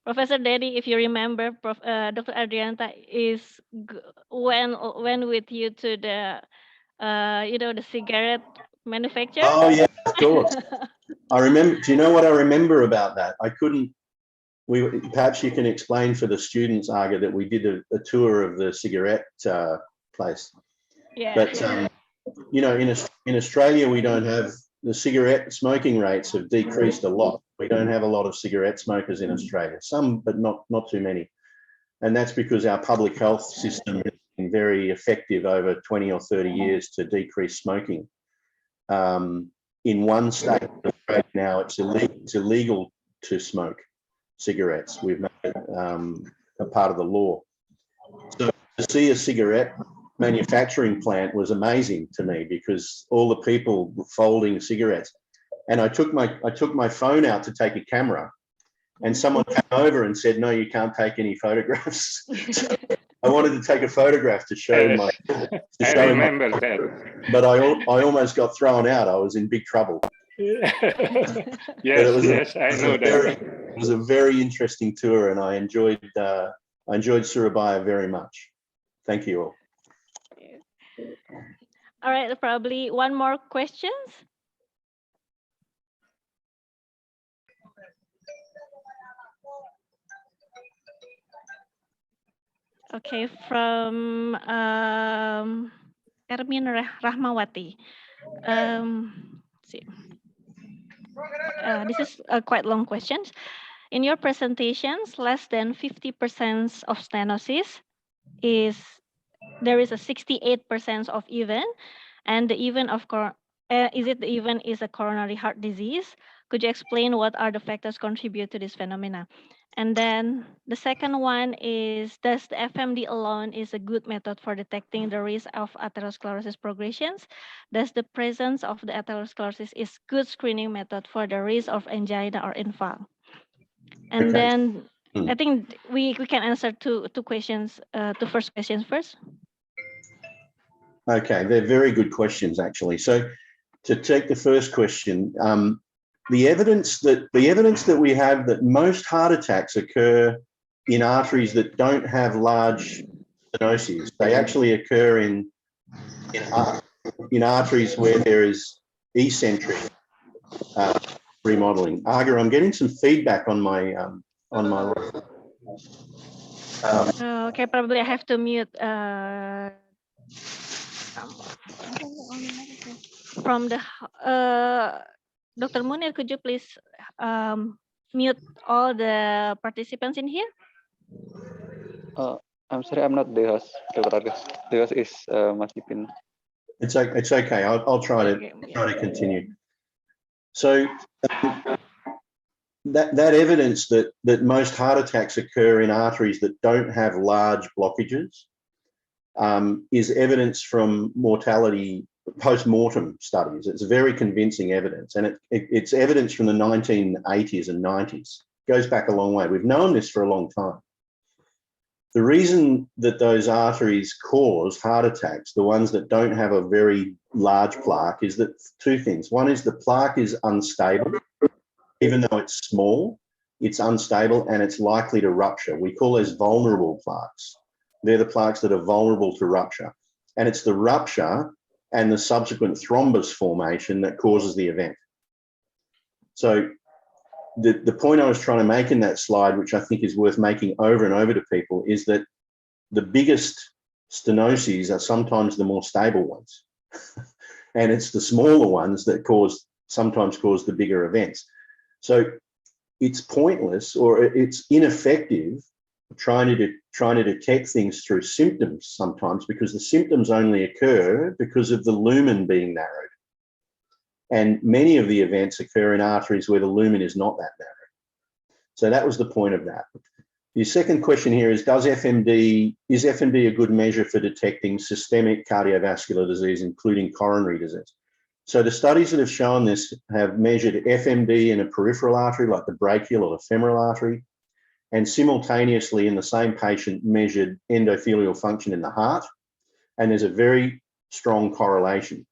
Professor Daddy, if you remember, Dr. Adrianta went with you to the the cigarette manufacturer. Oh yeah, of course. I remember. Do you know what I remember about that? I couldn't. Perhaps you can explain for the students, Aga, that we did a tour of the cigarette place. Yeah. But in Australia, we don't have the cigarette smoking rates have decreased a lot. We don't have a lot of cigarette smokers in Australia. Some, but not too many. And that's because our public health system has been very effective over 20 or 30 years to decrease smoking. In one state of Australia now, it's illegal to smoke cigarettes. We've made it a part of the law. So to see a cigarette manufacturing plant was amazing to me because all the people folding cigarettes, and I took my phone out to take a camera, and someone came over and said, "No, you can't take any photographs." So I wanted to take a photograph to show Yes, my. I remember that. But I almost got thrown out. I was in big trouble. Yes, I know that. It was a very interesting tour, and I enjoyed Surabaya very much. Thank you all. All right, probably one more questions. Okay, from Ermin Rahmawati. See. This is a quite long question. In your presentations, less than 50% of stenosis there is a 68% of event, and the event of the event is a coronary heart disease. Could you explain what are the factors contribute to this phenomena? And then the second one is, does the FMD alone is a good method for detecting the risk of atherosclerosis progressions? Does the presence of the atherosclerosis is good screening method for the risk of angina or infarct? And Okay. then I think we can answer two questions, two first questions first. Okay, they're very good questions, actually. So to take the first question, the evidence that we have that most heart attacks occur in arteries that don't have large stenoses. They actually occur in arteries where there is eccentric remodeling. Aga, I'm getting some feedback on my Okay, probably I have to mute from the Dr. Munir, could you please mute all the participants in here? I'm sorry, I'm not the host, Dr. Agus. The host is Mas Ipin. It's okay. I'll try to continue. So that evidence that most heart attacks occur in arteries that don't have large blockages is evidence from mortality post-mortem studies. It's very convincing evidence, and it's evidence from the 1980s and 90s. It goes back a long way. We've known this for a long time. The reason that those arteries cause heart attacks, the ones that don't have a very large plaque, is that two things. One is the plaque is unstable. Even though it's small, it's unstable and it's likely to rupture. We call those vulnerable plaques. They're the plaques that are vulnerable to rupture. And it's the rupture and the subsequent thrombus formation that causes the event. So the point I was trying to make in that slide, which I think is worth making over and over to people, is that the biggest stenoses are sometimes the more stable ones. And it's the smaller ones that sometimes cause the bigger events. So it's pointless, or it's ineffective trying to detect things through symptoms sometimes, because the symptoms only occur because of the lumen being narrowed. And many of the events occur in arteries where the lumen is not that narrow. So that was the point of that. The second question here is, is FMD a good measure for detecting systemic cardiovascular disease, including coronary disease? So the studies that have shown this have measured FMD in a peripheral artery like the brachial or the femoral artery, and simultaneously in the same patient measured endothelial function in the heart, and there's a very strong correlation.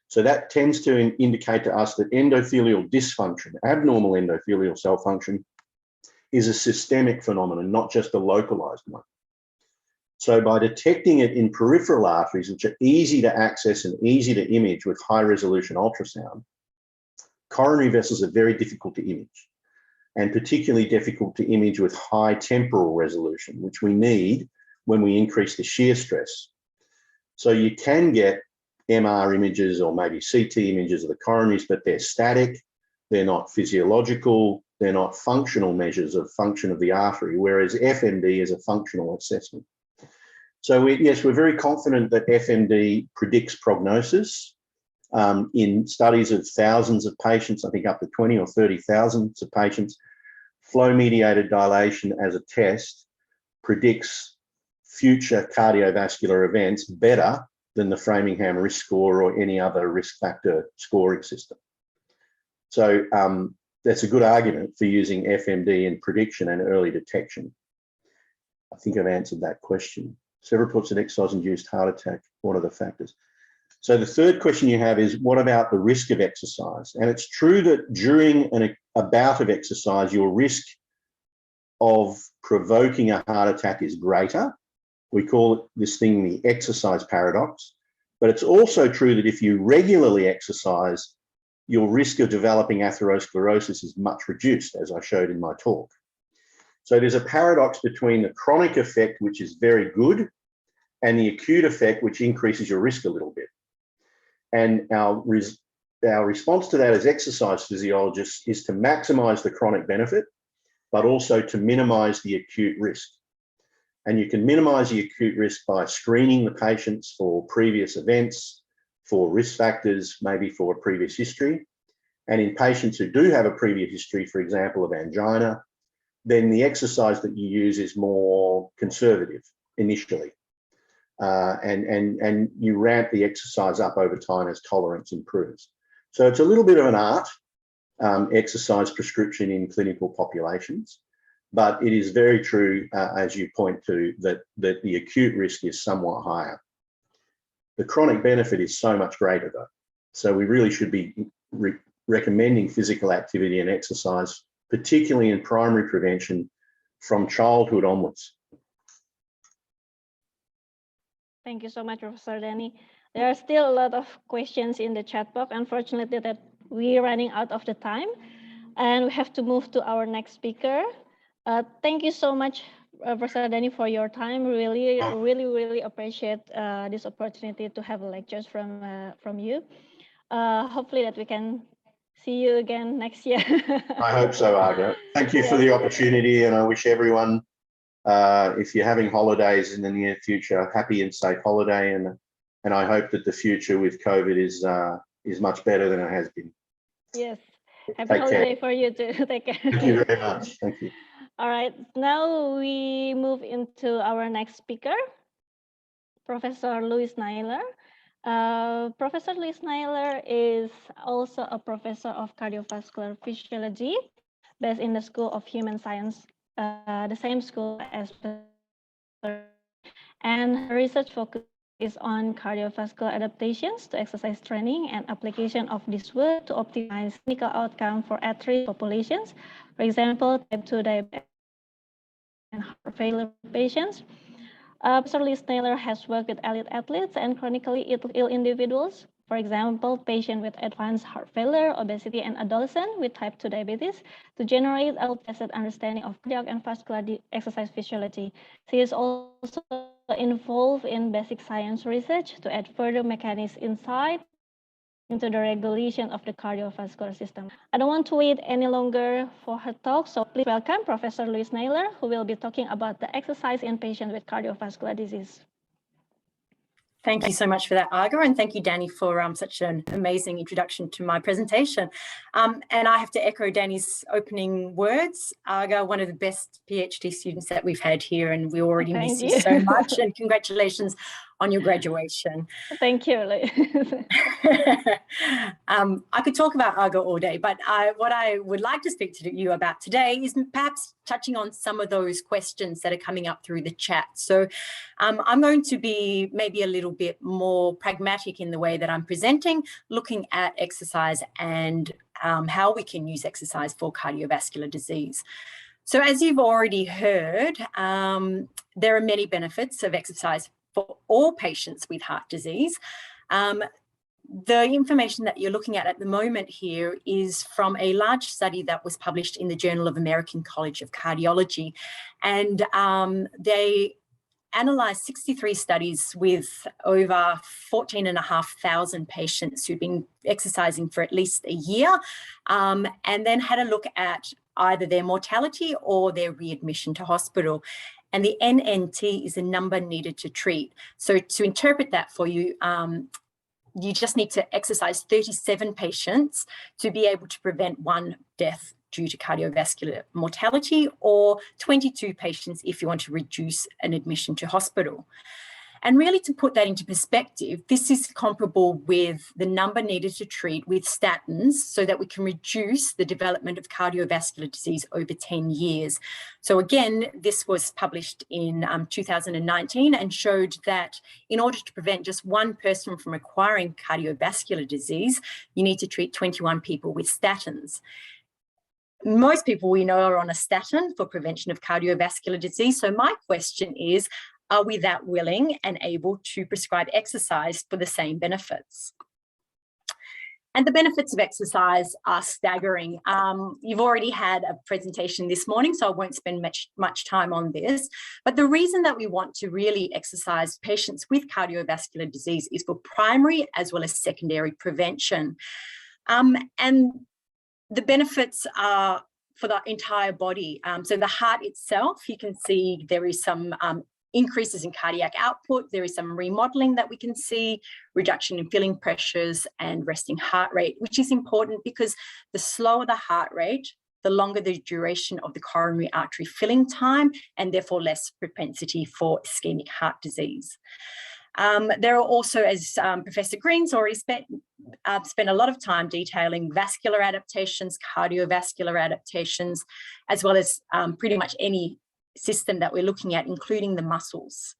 So that tends to indicate to us that endothelial dysfunction, abnormal endothelial cell function, is a systemic phenomenon, not just a localized one. So by detecting it in peripheral arteries, which are easy to access and easy to image with high resolution ultrasound, coronary vessels are very difficult to image, and particularly difficult to image with high temporal resolution, which we need when we increase the shear stress. So you can get MR images or maybe CT images of the coronaries, but they're static, they're not physiological, they're not functional measures of function of the artery, whereas FMD is a functional assessment. So yes, we're very confident that FMD predicts prognosis in studies of thousands of patients, I think up to 20 or 30,000 of patients. Flow-mediated dilation as a test predicts future cardiovascular events better than the Framingham risk score or any other risk factor scoring system. So that's a good argument for using FMD in prediction and early detection. I think I've answered that question. Several reports of exercise-induced heart attack, what are the factors? So the third question you have is, what about the risk of exercise? And it's true that during a bout of exercise, your risk of provoking a heart attack is greater. We call this thing the exercise paradox. But it's also true that if you regularly exercise, your risk of developing atherosclerosis is much reduced, as I showed in my talk. So there's a paradox between the chronic effect, which is very good, and the acute effect, which increases your risk a little bit. And our response to that as exercise physiologists is to maximize the chronic benefit, but also to minimize the acute risk. And you can minimize the acute risk by screening the patients for previous events, for risk factors, maybe for a previous history. And in patients who do have a previous history, for example, of angina, then the exercise that you use is more conservative initially. And you ramp the exercise up over time as tolerance improves. So it's a little bit of an art, exercise prescription in clinical populations, but it is very true, as you point to, that the acute risk is somewhat higher. The chronic benefit is so much greater though. So we really should be recommending physical activity and exercise, particularly in primary prevention from childhood onwards. Thank you so much, Professor Danny. There are still a lot of questions in the chat box. Unfortunately, that we're running out of the time and we have to move to our next speaker. Thank you so much, Professor Danny, for your time. Really appreciate this opportunity to have lectures from you. Hopefully that we can see you again next year. I hope so, Arga. Thank you for the opportunity, and I wish everyone, if you're having holidays in the near future, a happy and safe holiday, and I hope that the future with COVID is much better than it has been. Yes, happy holiday for you too. Take care. Thank you very much. Thank you. All right, now we move into our next speaker, Professor Lee Snyder. Professor Lee Snyder is also a professor of cardiovascular physiology based in the School of Human Science, the same school as and her research focus is on cardiovascular adaptations to exercise training and application of this work to optimize clinical outcome for at-risk populations, for example, type 2 diabetes and heart failure patients. Professor Lee Snyder has worked with elite athletes and chronically ill individuals, for example, patients with advanced heart failure, obesity, and adolescents with type 2 diabetes, to generate a tested understanding of cardiac and vascular exercise physiology. She is also involved in basic science research to add further mechanism insight into the regulation of the cardiovascular system. I don't want to wait any longer for her talk, so please welcome Professor Louise Naylor, who will be talking about the exercise in patients with cardiovascular disease. Thank you so much for that, Arga, and thank you, Danny, for such an amazing introduction to my presentation. And I have to echo Danny's opening words. Arga, one of the best PhD students that we've had here, and we already miss you so much, and congratulations on your graduation. Thank you. I could talk about Arga all day, but what I would like to speak to you about today is perhaps touching on some of those questions that are coming up through the chat. So I'm going to be maybe a little bit more pragmatic in the way that I'm presenting, looking at exercise and how we can use exercise for cardiovascular disease. So as you've already heard, there are many benefits of exercise for all patients with heart disease. The information that you're looking at the moment here is from a large study that was published in the Journal of American College of Cardiology. And they analysed 63 studies with over 14,500 patients who'd been exercising for at least a year, and then had a look at either their mortality or their readmission to hospital. And the NNT is the number needed to treat. So to interpret that for you, you just need to exercise 37 patients to be able to prevent one death due to cardiovascular mortality, or 22 patients if you want to reduce an admission to hospital. And really, to put that into perspective, this is comparable with the number needed to treat with statins so that we can reduce the development of cardiovascular disease over 10 years. So again, this was published in 2019 and showed that in order to prevent just one person from acquiring cardiovascular disease, you need to treat 21 people with statins. Most people we know are on a statin for prevention of cardiovascular disease. So my question is, are we that willing and able to prescribe exercise for the same benefits? And the benefits of exercise are staggering. You've already had a presentation this morning, so I won't spend much time on this. But the reason that we want to really exercise patients with cardiovascular disease is for primary as well as secondary prevention. And the benefits are for the entire body. So the heart itself, you can see there is some increases in cardiac output. There is some remodeling that we can see, reduction in filling pressures and resting heart rate, which is important because the slower the heart rate, the longer the duration of the coronary artery filling time, and therefore less propensity for ischemic heart disease. There are also, as Professor Green's already spent a lot of time detailing vascular adaptations, cardiovascular adaptations, as well as pretty much any system that we're looking at, including the muscles.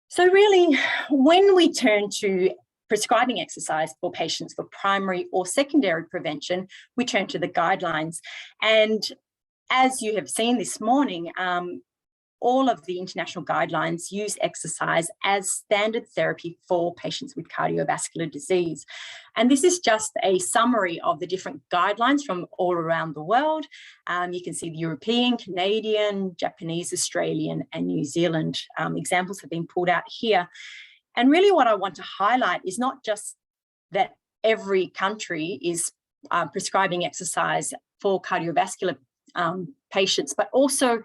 So really, when we turn to prescribing exercise for patients for primary or secondary prevention, we turn to the guidelines. And as you have seen this morning, all of the international guidelines use exercise as standard therapy for patients with cardiovascular disease. And this is just a summary of the different guidelines from all around the world. You can see the European, Canadian, Japanese, Australian, and New Zealand examples have been pulled out here. And really what I want to highlight is not just that every country is prescribing exercise for cardiovascular patients, but also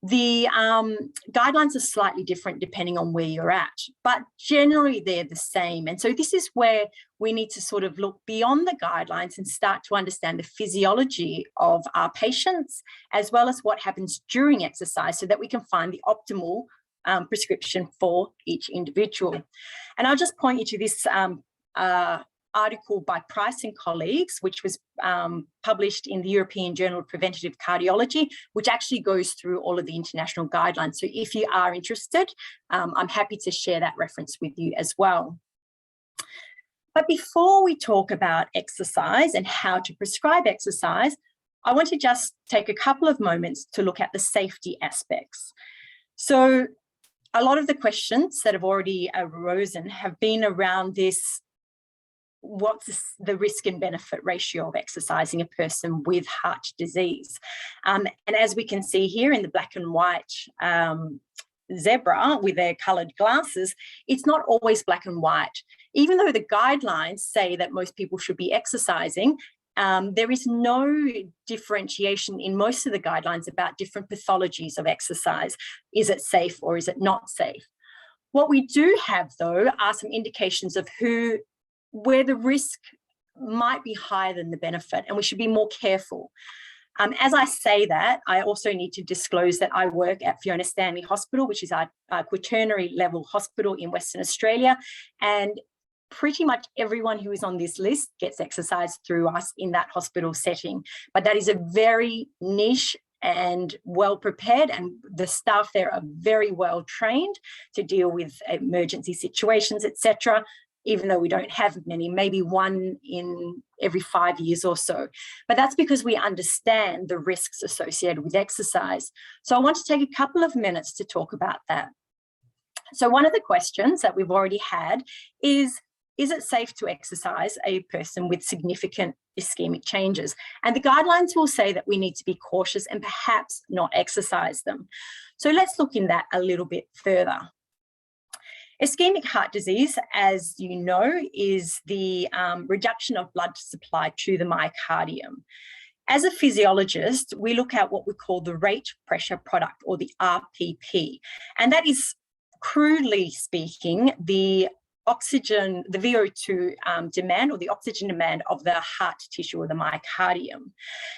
the guidelines are slightly different depending on where you're at, but generally they're the same. And so this is where we need to sort of look beyond the guidelines and start to understand the physiology of our patients, as well as what happens during exercise, so that we can find the optimal prescription for each individual. And I'll just point you to this article by Price and colleagues, which was published in the European Journal of Preventative Cardiology, which actually goes through all of the international guidelines. So if you are interested, I'm happy to share that reference with you as well. But before we talk about exercise and how to prescribe exercise, I want to just take a couple of moments to look at the safety aspects. So a lot of the questions that have already arisen have been around this: what's the risk and benefit ratio of exercising a person with heart disease? And as we can see here in the black and white zebra with their coloured glasses, it's not always black and white. Even though the guidelines say that most people should be exercising, there is no differentiation in most of the guidelines about different pathologies of exercise. Is it safe or is it not safe? What we do have, though, are some indications of where the risk might be higher than the benefit, and we should be more careful. As I say that, I also need to disclose that I work at Fiona Stanley Hospital, which is our quaternary level hospital in Western Australia, and pretty much everyone who is on this list gets exercise through us in that hospital setting. But that is a very niche and well prepared, and the staff there are very well trained to deal with emergency situations, etc. Even though we don't have many, maybe one in every 5 years or so. But that's because we understand the risks associated with exercise. So I want to take a couple of minutes to talk about that. So one of the questions that we've already had is it safe to exercise a person with significant ischemic changes? And the guidelines will say that we need to be cautious and perhaps not exercise them. So let's look in that a little bit further. Ischemic heart disease, as you know, is the reduction of blood supply to the myocardium. As a physiologist, we look at what we call the rate pressure product, or the RPP. And that is, crudely speaking, the oxygen, the VO2 demand, or the oxygen demand of the heart tissue, or the myocardium.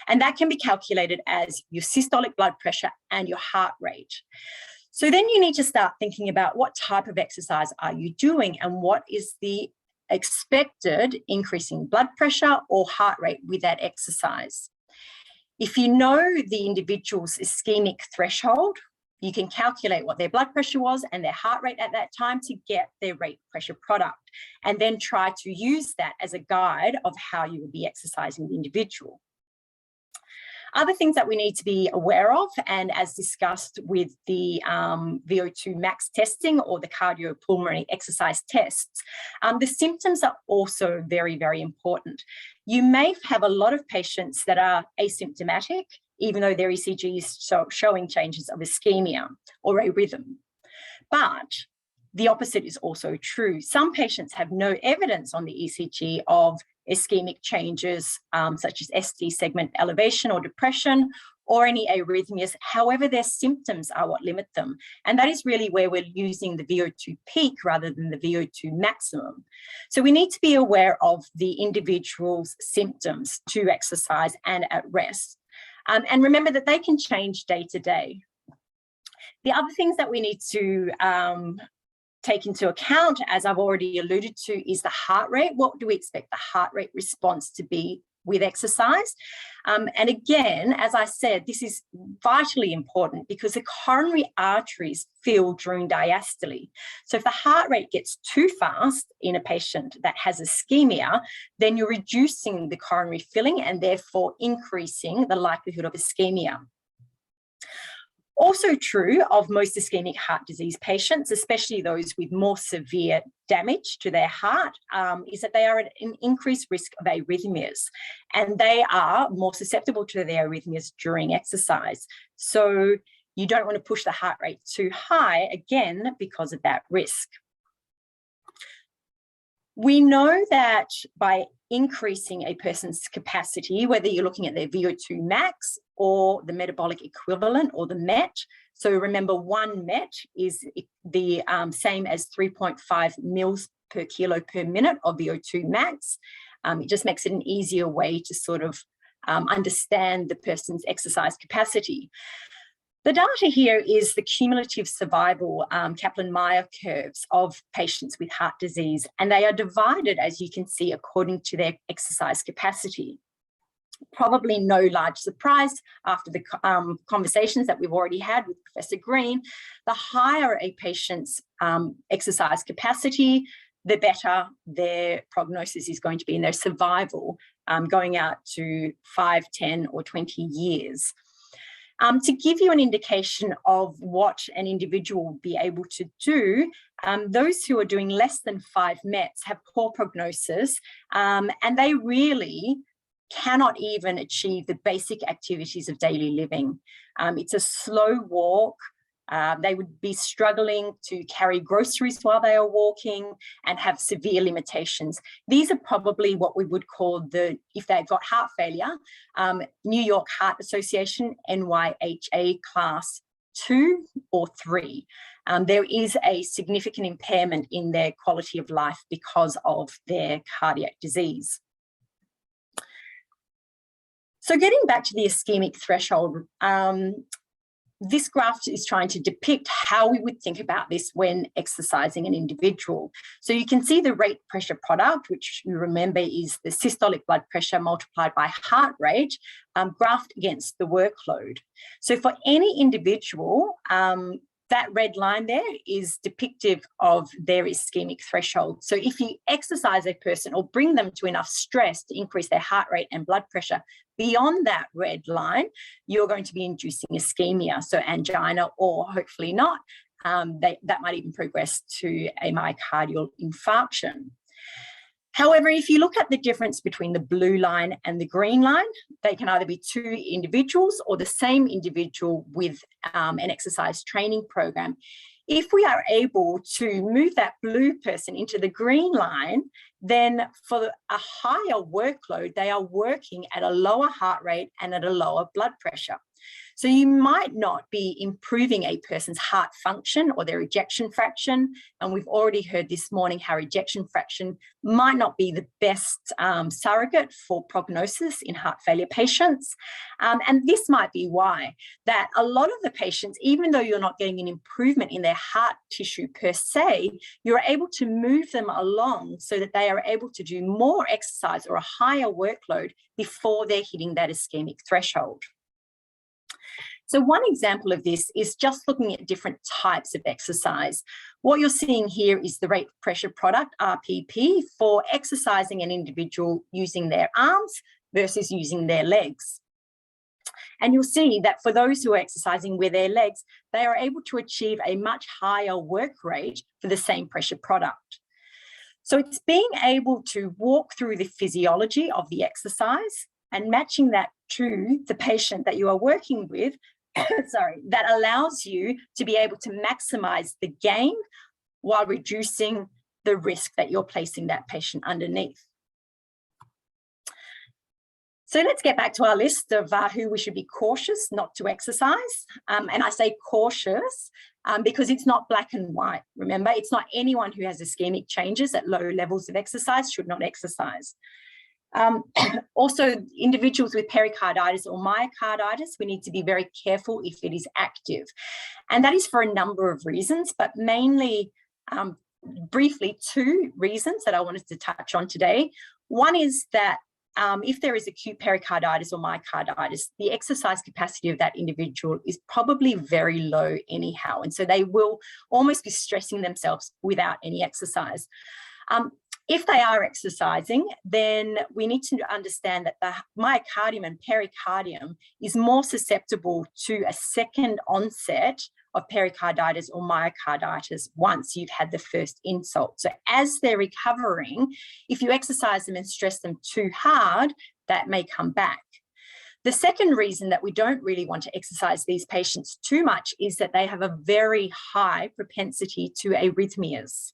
And that can be calculated as your systolic blood pressure and your heart rate. So then you need to start thinking about what type of exercise are you doing, and what is the expected increase in blood pressure or heart rate with that exercise. If you know the individual's ischemic threshold, you can calculate what their blood pressure was and their heart rate at that time to get their rate pressure product, and then try to use that as a guide of how you would be exercising the individual. Other things that we need to be aware of, and as discussed with the VO2 max testing or the cardiopulmonary exercise tests, the symptoms are also very, very important. You may have a lot of patients that are asymptomatic, even though their ECG is showing changes of ischemia or a rhythm. But the opposite is also true. Some patients have no evidence on the ECG of ischemic changes, such as ST segment elevation or depression, or any arrhythmias. However, their symptoms are what limit them. And that is really where we're using the VO2 peak rather than the VO2 maximum. So we need to be aware of the individual's symptoms to exercise and at rest. And remember that they can change day to day. The other things that we need to take into account, as I've already alluded to, is the heart rate. What do we expect the heart rate response to be with exercise? And again, as I said, this is vitally important because the coronary arteries fill during diastole. So if the heart rate gets too fast in a patient that has ischemia, then you're reducing the coronary filling and therefore increasing the likelihood of ischemia. Also true of most ischemic heart disease patients, especially those with more severe damage to their heart, is that they are at an increased risk of arrhythmias, and they are more susceptible to their arrhythmias during exercise. So you don't want to push the heart rate too high, again, because of that risk. We know that by increasing a person's capacity, whether you're looking at their VO2 max or the metabolic equivalent or the MET. So remember, 1 MET is the same as 3.5 mils per kilo per minute of VO2 max. It just makes it an easier way to sort of understand the person's exercise capacity. The data here is the cumulative survival Kaplan-Meier curves of patients with heart disease, and they are divided, as you can see, according to their exercise capacity. Probably no large surprise after the conversations that we've already had with Professor Green. The higher a patient's exercise capacity, the better their prognosis is going to be in their survival, going out to 5, 10, or 20 years. To give you an indication of what an individual will be able to do, those who are doing less than 5 METs have poor prognosis, and they really cannot even achieve the basic activities of daily living. It's a slow walk. They would be struggling to carry groceries while they are walking and have severe limitations. These are probably what we would call if they've got heart failure, New York Heart Association, NYHA class 2 or 3. There is a significant impairment in their quality of life because of their cardiac disease. So getting back to the ischemic threshold, this graph is trying to depict how we would think about this when exercising an individual. So you can see the rate pressure product, which you remember is the systolic blood pressure multiplied by heart rate, graphed against the workload. So for any individual, that red line there is depictive of their ischemic threshold. So if you exercise a person or bring them to enough stress to increase their heart rate and blood pressure beyond that red line, you're going to be inducing ischemia, so angina, or hopefully not, that might even progress to a myocardial infarction. However, if you look at the difference between the blue line and the green line, they can either be 2 individuals or the same individual with an exercise training program. If we are able to move that blue person into the green line, then for a higher workload, they are working at a lower heart rate and at a lower blood pressure. So you might not be improving a person's heart function or their ejection fraction. And we've already heard this morning how ejection fraction might not be the best surrogate for prognosis in heart failure patients. And this might be why that a lot of the patients, even though you're not getting an improvement in their heart tissue per se, you're able to move them along so that they are able to do more exercise or a higher workload before they're hitting that ischemic threshold. So one example of this is just looking at different types of exercise. What you're seeing here is the rate pressure product, RPP, for exercising an individual using their arms versus using their legs. And you'll see that for those who are exercising with their legs, they are able to achieve a much higher work rate for the same pressure product. So it's being able to walk through the physiology of the exercise and matching that to the patient that you are working with, sorry, that allows you to be able to maximize the gain while reducing the risk that you're placing that patient underneath. So let's get back to our list of who we should be cautious not to exercise. And I say cautious because it's not black and white. Remember, it's not anyone who has ischemic changes at low levels of exercise should not exercise. Also, individuals with pericarditis or myocarditis, we need to be very careful if it is active. And that is for a number of reasons, but mainly, briefly, two reasons that I wanted to touch on today. One is that if there is acute pericarditis or myocarditis, the exercise capacity of that individual is probably very low anyhow. And so they will almost be stressing themselves without any exercise. If they are exercising, then we need to understand that the myocardium and pericardium is more susceptible to a second onset of pericarditis or myocarditis once you've had the first insult. So as they're recovering, if you exercise them and stress them too hard, that may come back. The second reason that we don't really want to exercise these patients too much is that they have a very high propensity to arrhythmias.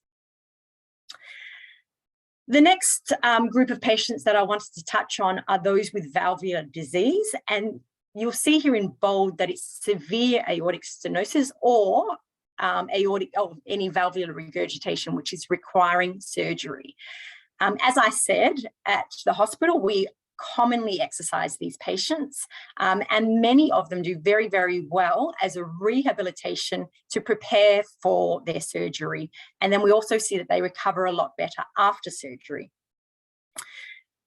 The next group of patients that I wanted to touch on are those with valvular disease, and you'll see here in bold that it's severe aortic stenosis or any valvular regurgitation, which is requiring surgery. As I said, at the hospital, we commonly exercise these patients, and many of them do very, very well as a rehabilitation to prepare for their surgery. And then we also see that they recover a lot better after surgery.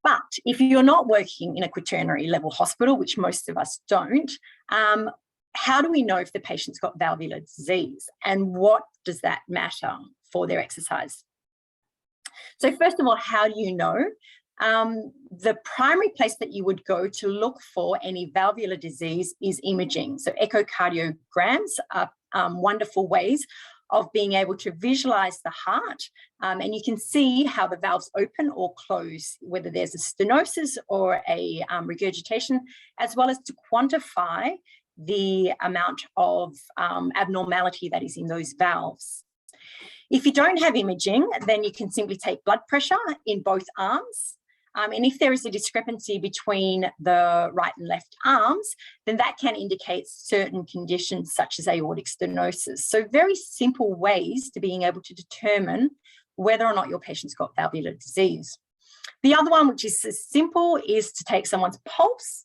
But if you're not working in a quaternary level hospital, which most of us don't, how do we know if the patient's got valvular disease, and what does that matter for their exercise? So first of all, how do you know? The primary place that you would go to look for any valvular disease is imaging. So echocardiograms are wonderful ways of being able to visualize the heart, and you can see how the valves open or close, whether there's a stenosis or a regurgitation, as well as to quantify the amount of abnormality that is in those valves. If you don't have imaging, then you can simply take blood pressure in both arms. And if there is a discrepancy between the right and left arms, then that can indicate certain conditions such as aortic stenosis. So very simple ways to being able to determine whether or not your patient's got valvular disease. The other one, which is as simple, is to take someone's pulse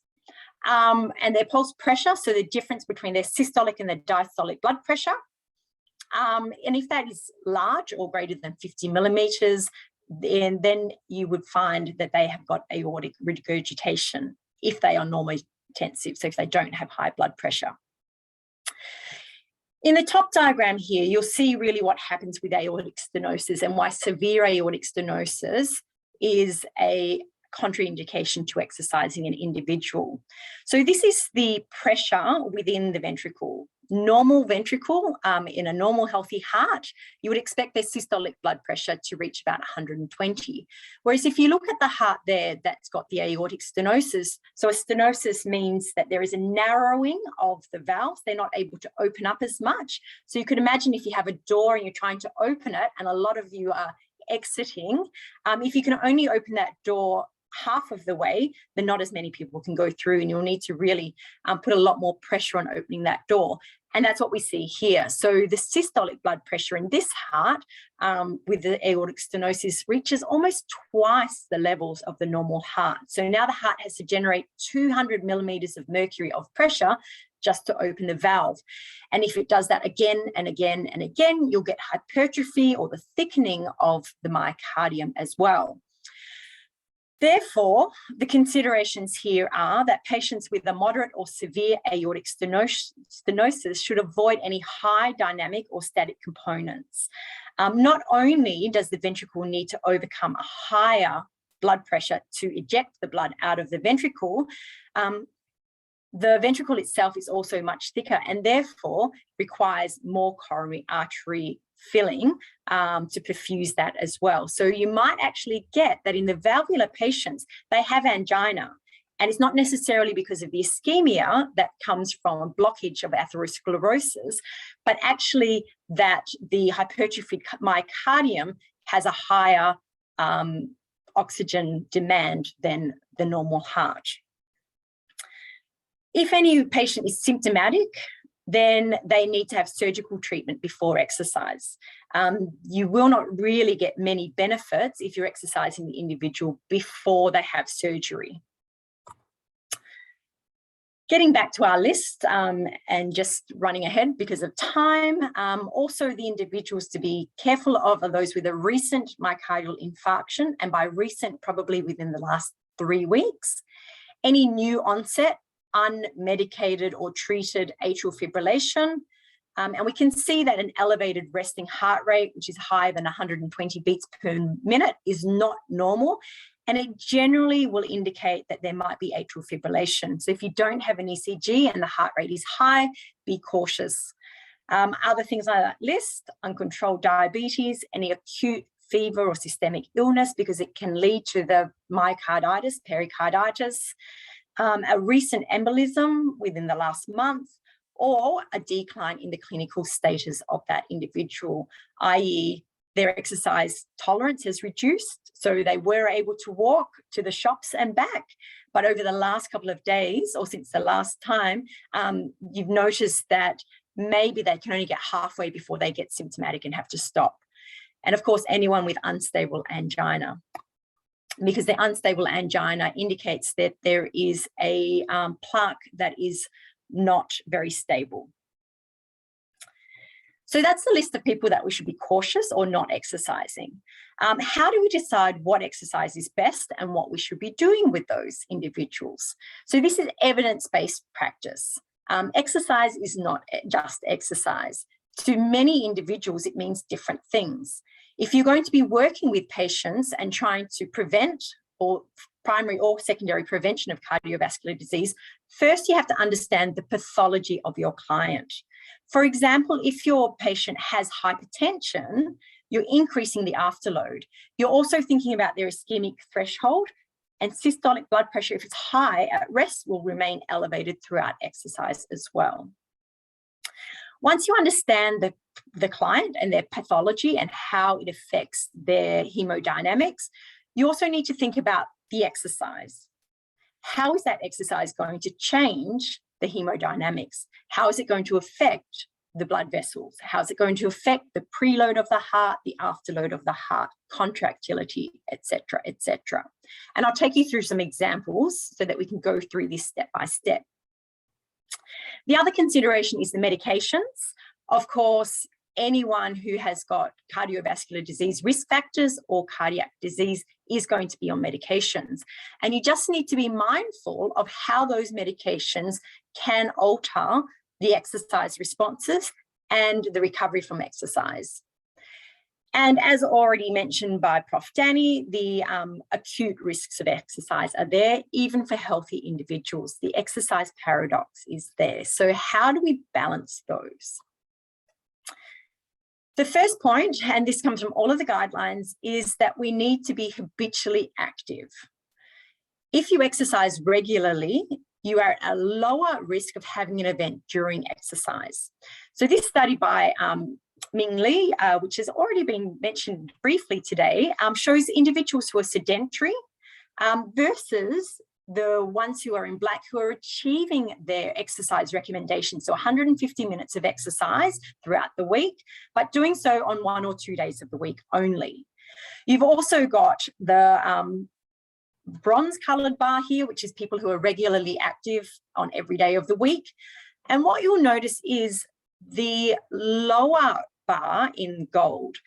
and their pulse pressure, so the difference between their systolic and their diastolic blood pressure. And if that is large or greater than 50 millimeters, and then you would find that they have got aortic regurgitation if they are normotensive, so if they don't have high blood pressure. In the top diagram here, you'll see really what happens with aortic stenosis and why severe aortic stenosis is a contraindication to exercising an individual. So this is the pressure within the ventricle. Normal ventricle, in a normal healthy heart, you would expect their systolic blood pressure to reach about 120. Whereas if you look at the heart there, that's got the aortic stenosis. So a stenosis means that there is a narrowing of the valves. They're not able to open up as much. So you could imagine if you have a door and you're trying to open it, and a lot of you are exiting, if you can only open that door half of the way, then not as many people can go through, and you'll need to really put a lot more pressure on opening that door. And that's what we see here. So the systolic blood pressure in this heart with the aortic stenosis reaches almost twice the levels of the normal heart. So now the heart has to generate 200 millimeters of mercury of pressure just to open the valve. And if it does that again and again and again, you'll get hypertrophy or the thickening of the myocardium as well. Therefore, the considerations here are that patients with a moderate or severe aortic stenosis should avoid any high dynamic or static components. Not only does the ventricle need to overcome a higher blood pressure to eject the blood out of the ventricle itself is also much thicker and therefore requires more coronary artery filling to perfuse that as well. So you might actually get that in the valvular patients, they have angina And it's not necessarily because of the ischemia that comes from a blockage of atherosclerosis, but actually that the hypertrophied myocardium has a higher oxygen demand than the normal heart. If any patient is symptomatic, then they need to have surgical treatment before exercise. You will not really get many benefits if you're exercising the individual before they have surgery. Getting back to our list and just running ahead because of time, also the individuals to be careful of are those with a recent myocardial infarction, and by recent, probably within the last 3 weeks. Any new onset, unmedicated or treated atrial fibrillation. And we can see that an elevated resting heart rate, which is higher than 120 beats per minute, is not normal. And it generally will indicate that there might be atrial fibrillation. So if you don't have an ECG and the heart rate is high, be cautious. Other things on that list, uncontrolled diabetes, any acute fever or systemic illness, because it can lead to the myocarditis, pericarditis, a recent embolism within the last month, or a decline in the clinical status of that individual, i.e. their exercise tolerance has reduced, so they were able to walk to the shops and back. But over the last couple of days, or since the last time, you've noticed that maybe they can only get halfway before they get symptomatic and have to stop. And of course, anyone with unstable angina, because the unstable angina indicates that there is a plaque that is not very stable. So that's the list of people that we should be cautious or not exercising. How do we decide what exercise is best and what we should be doing with those individuals? So this is evidence-based practice. Exercise is not just exercise. To many individuals, it means different things. If you're going to be working with patients and trying to prevent or primary or secondary prevention of cardiovascular disease, first you have to understand the pathology of your client. For example, if your patient has hypertension, you're increasing the afterload. You're also thinking about their ischemic threshold, and systolic blood pressure, if it's high at rest, will remain elevated throughout exercise as well. Once you understand the client and their pathology and how it affects their hemodynamics, you also need to think about the exercise. How is that exercise going to change the hemodynamics? How is it going to affect the blood vessels? How is it going to affect the preload of the heart, the afterload of the heart, contractility, etc., etc.? And I'll take you through some examples so that we can go through this step by step. The other consideration is the medications. Of course, anyone who has got cardiovascular disease risk factors or cardiac disease is going to be on medications. And you just need to be mindful of how those medications can alter the exercise responses and the recovery from exercise. And as already mentioned by Prof. Danny, the acute risks of exercise are there, even for healthy individuals. The exercise paradox is there. So how do we balance those? The first point, and this comes from all of the guidelines, is that we need to be habitually active. If you exercise regularly, you are at a lower risk of having an event during exercise. So this study by Ming Lee, which has already been mentioned briefly today, shows individuals who are sedentary versus the ones who are in black who are achieving their exercise recommendations. So 150 minutes of exercise throughout the week, but doing so on 1 or 2 days of the week only. You've also got the bronze colored bar here, which is people who are regularly active on every day of the week. And what you'll notice is the lower bar in gold.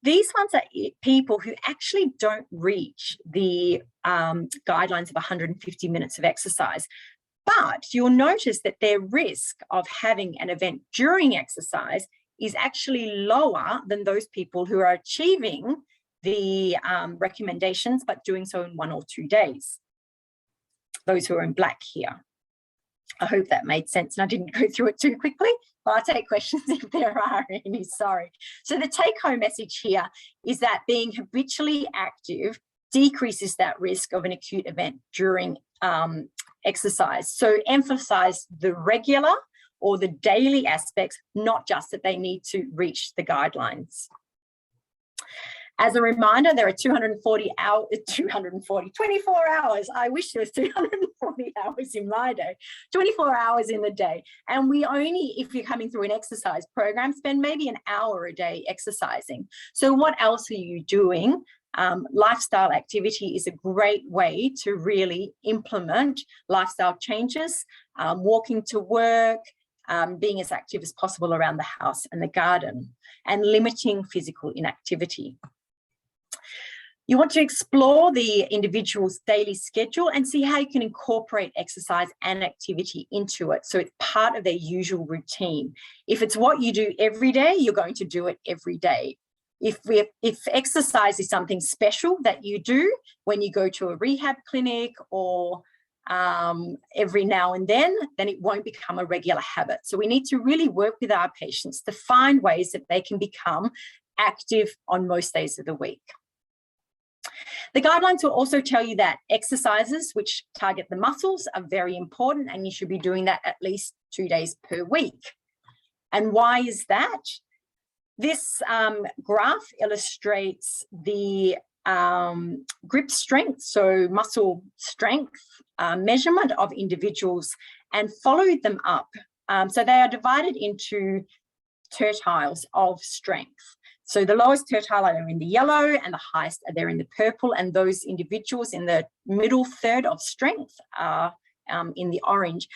These ones are people who actually don't reach the guidelines of 150 minutes of exercise. But you'll notice that their risk of having an event during exercise is actually lower than those people who are achieving the recommendations, but doing so in 1 or 2 days. Those who are in black here. I hope that made sense and I didn't go through it too quickly. I'll take questions if there are any, sorry. So the take-home message here is that being habitually active decreases that risk of an acute event during exercise. So emphasize the regular or the daily aspects, not just that they need to reach the guidelines. As a reminder, there are 24 hours. I wish there was 240 hours in my day, 24 hours in the day. And we only, if you're coming through an exercise program, spend maybe an hour a day exercising. So what else are you doing? Lifestyle activity is a great way to really implement lifestyle changes, walking to work, being as active as possible around the house and the garden, and limiting physical inactivity. You want to explore the individual's daily schedule and see how you can incorporate exercise and activity into it, so it's part of their usual routine. If it's what you do every day, you're going to do it every day. If exercise is something special that you do when you go to a rehab clinic or every now and then it won't become a regular habit. So we need to really work with our patients to find ways that they can become active on most days of the week. The guidelines will also tell you that exercises which target the muscles are very important, and you should be doing that at least 2 days per week. And why is that? This graph illustrates the grip strength, so muscle strength measurement of individuals, and followed them up. So they are divided into tertiles of strength. So the lowest tertile are in the yellow and the highest are there in the purple, and those individuals in the middle third of strength are in the orange.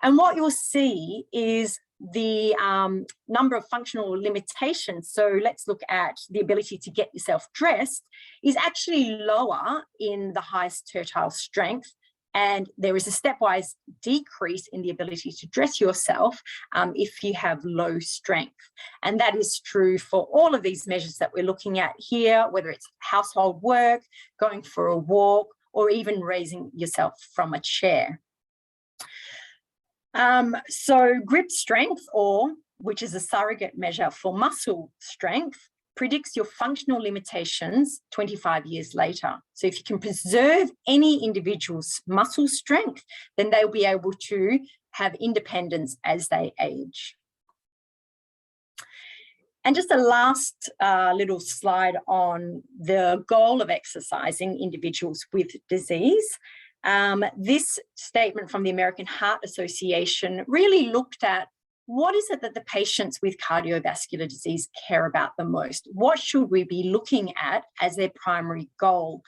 And what you'll see is the number of functional limitations. So let's look at the ability to get yourself dressed is actually lower in the highest tertile strength. And there is a stepwise decrease in the ability to dress yourself if you have low strength. And that is true for all of these measures that we're looking at here, whether it's household work, going for a walk, or even raising yourself from a chair. So grip strength, which is a surrogate measure for muscle strength, predicts your functional limitations 25 years later. So if you can preserve any individual's muscle strength, then they'll be able to have independence as they age. And just a last little slide on the goal of exercising individuals with disease. This statement from the American Heart Association really looked at what is it that the patients with cardiovascular disease care about the most? What should we be looking at as their primary goal?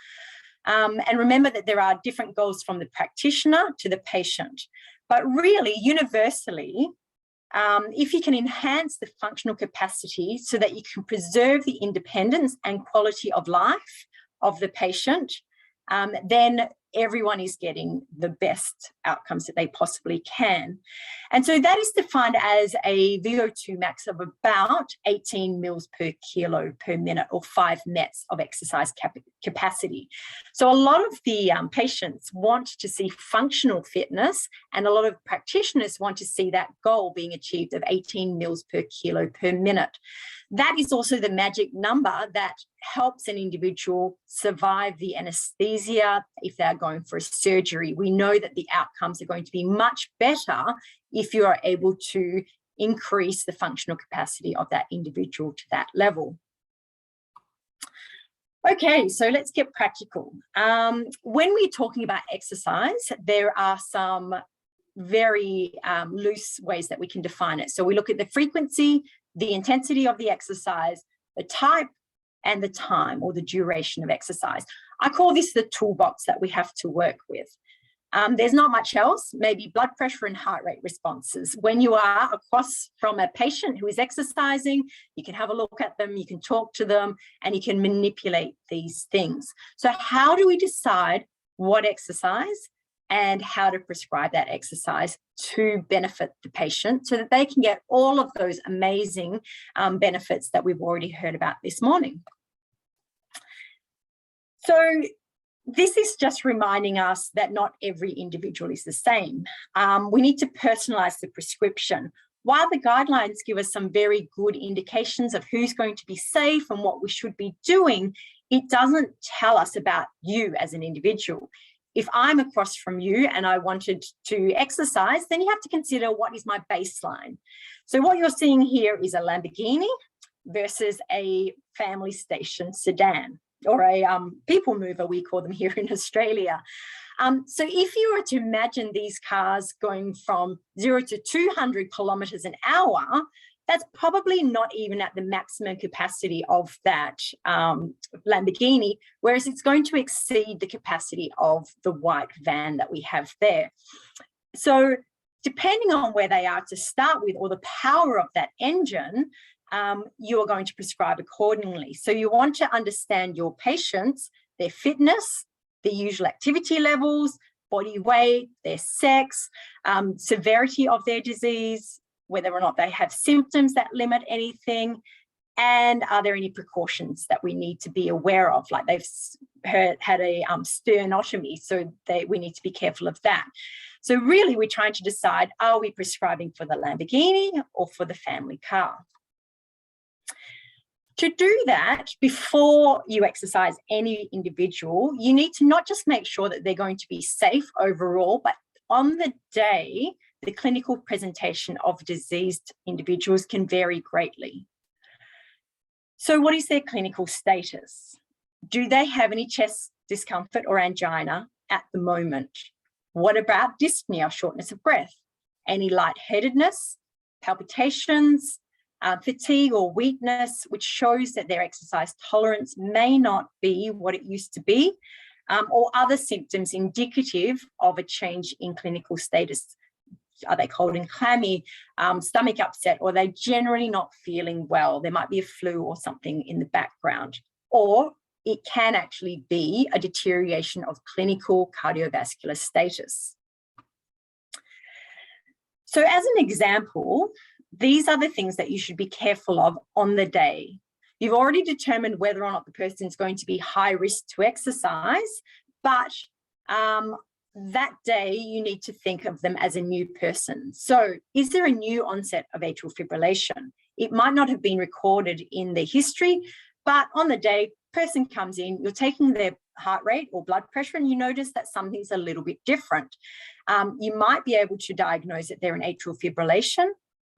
And remember that there are different goals from the practitioner to the patient. But really, universally, if you can enhance the functional capacity so that you can preserve the independence and quality of life of the patient, then everyone is getting the best outcomes that they possibly can. And so that is defined as a VO2 max of about 18 mils per kilo per minute, or 5 METs of exercise capacity. So a lot of the patients want to see functional fitness, and a lot of practitioners want to see that goal being achieved of 18 mils per kilo per minute. That is also the magic number that helps an individual survive the anesthesia if they're going for a surgery. We know that the outcomes are going to be much better if you are able to increase the functional capacity of that individual to that level. Okay, so let's get practical. When we're talking about exercise, there are some very loose ways that we can define it. So we look at the frequency, the intensity of the exercise, the type, and the time or the duration of exercise. I call this the toolbox that we have to work with. There's not much else, maybe blood pressure and heart rate responses. When you are across from a patient who is exercising, you can have a look at them, you can talk to them, and you can manipulate these things. So how do we decide what exercise and how to prescribe that exercise to benefit the patient so that they can get all of those amazing benefits that we've already heard about this morning? So this is just reminding us that not every individual is the same. We need to personalize the prescription. While the guidelines give us some very good indications of who's going to be safe and what we should be doing, it doesn't tell us about you as an individual. if I'm across from you and I wanted to exercise, then you have to consider what is my baseline. So what you're seeing here is a Lamborghini versus a family station sedan, or a people mover, we call them here in Australia. So if you were to imagine these cars going from 0 to 200 kilometers an hour, that's probably not even at the maximum capacity of that Lamborghini, whereas it's going to exceed the capacity of the white van that we have there. So depending on where they are to start with, or the power of that engine, you are going to prescribe accordingly. So you want to understand your patients, their fitness, the usual activity levels, body weight, their sex, severity of their disease, whether or not they have symptoms that limit anything, and are there any precautions that we need to be aware of, like they've had a sternotomy, so we need to be careful of that. So really we're trying to decide, are we prescribing for the Lamborghini or for the family car? To do that, before you exercise any individual, you need to not just make sure that they're going to be safe overall, but on the day, the clinical presentation of diseased individuals can vary greatly. So what is their clinical status? Do they have any chest discomfort or angina at the moment? What about dyspnea, shortness of breath? Any lightheadedness, palpitations, fatigue or weakness, which shows that their exercise tolerance may not be what it used to be, or other symptoms indicative of a change in clinical status? Are they cold and clammy, stomach upset, or are they generally not feeling well? There might be a flu or something in the background, or it can actually be a deterioration of clinical cardiovascular status. So as an example, these are the things that you should be careful of on the day. You've already determined whether or not the person is going to be high risk to exercise, but that day you need to think of them as a new person. So is there a new onset of atrial fibrillation? It might not have been recorded in the history, but on the day, person comes in, you're taking their heart rate or blood pressure, and you notice that something's a little bit different. You might be able to diagnose that they're in atrial fibrillation,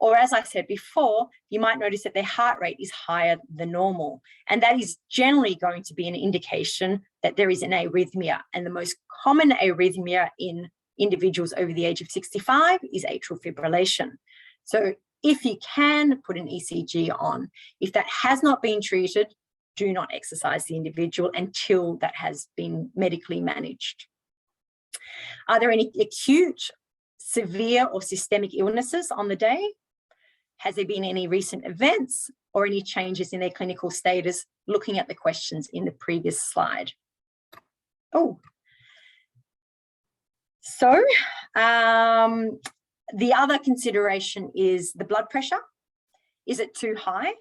or as I said before, you might notice that their heart rate is higher than normal. And that is generally going to be an indication that there is an arrhythmia. And the most common arrhythmia in individuals over the age of 65 is atrial fibrillation. So if you can put an ECG on, if that has not been treated, do not exercise the individual until that has been medically managed. Are there any acute, severe or systemic illnesses on the day? Has there been any recent events or any changes in their clinical status, looking at the questions in the previous slide? Oh, so the other consideration is the blood pressure. Is it too high?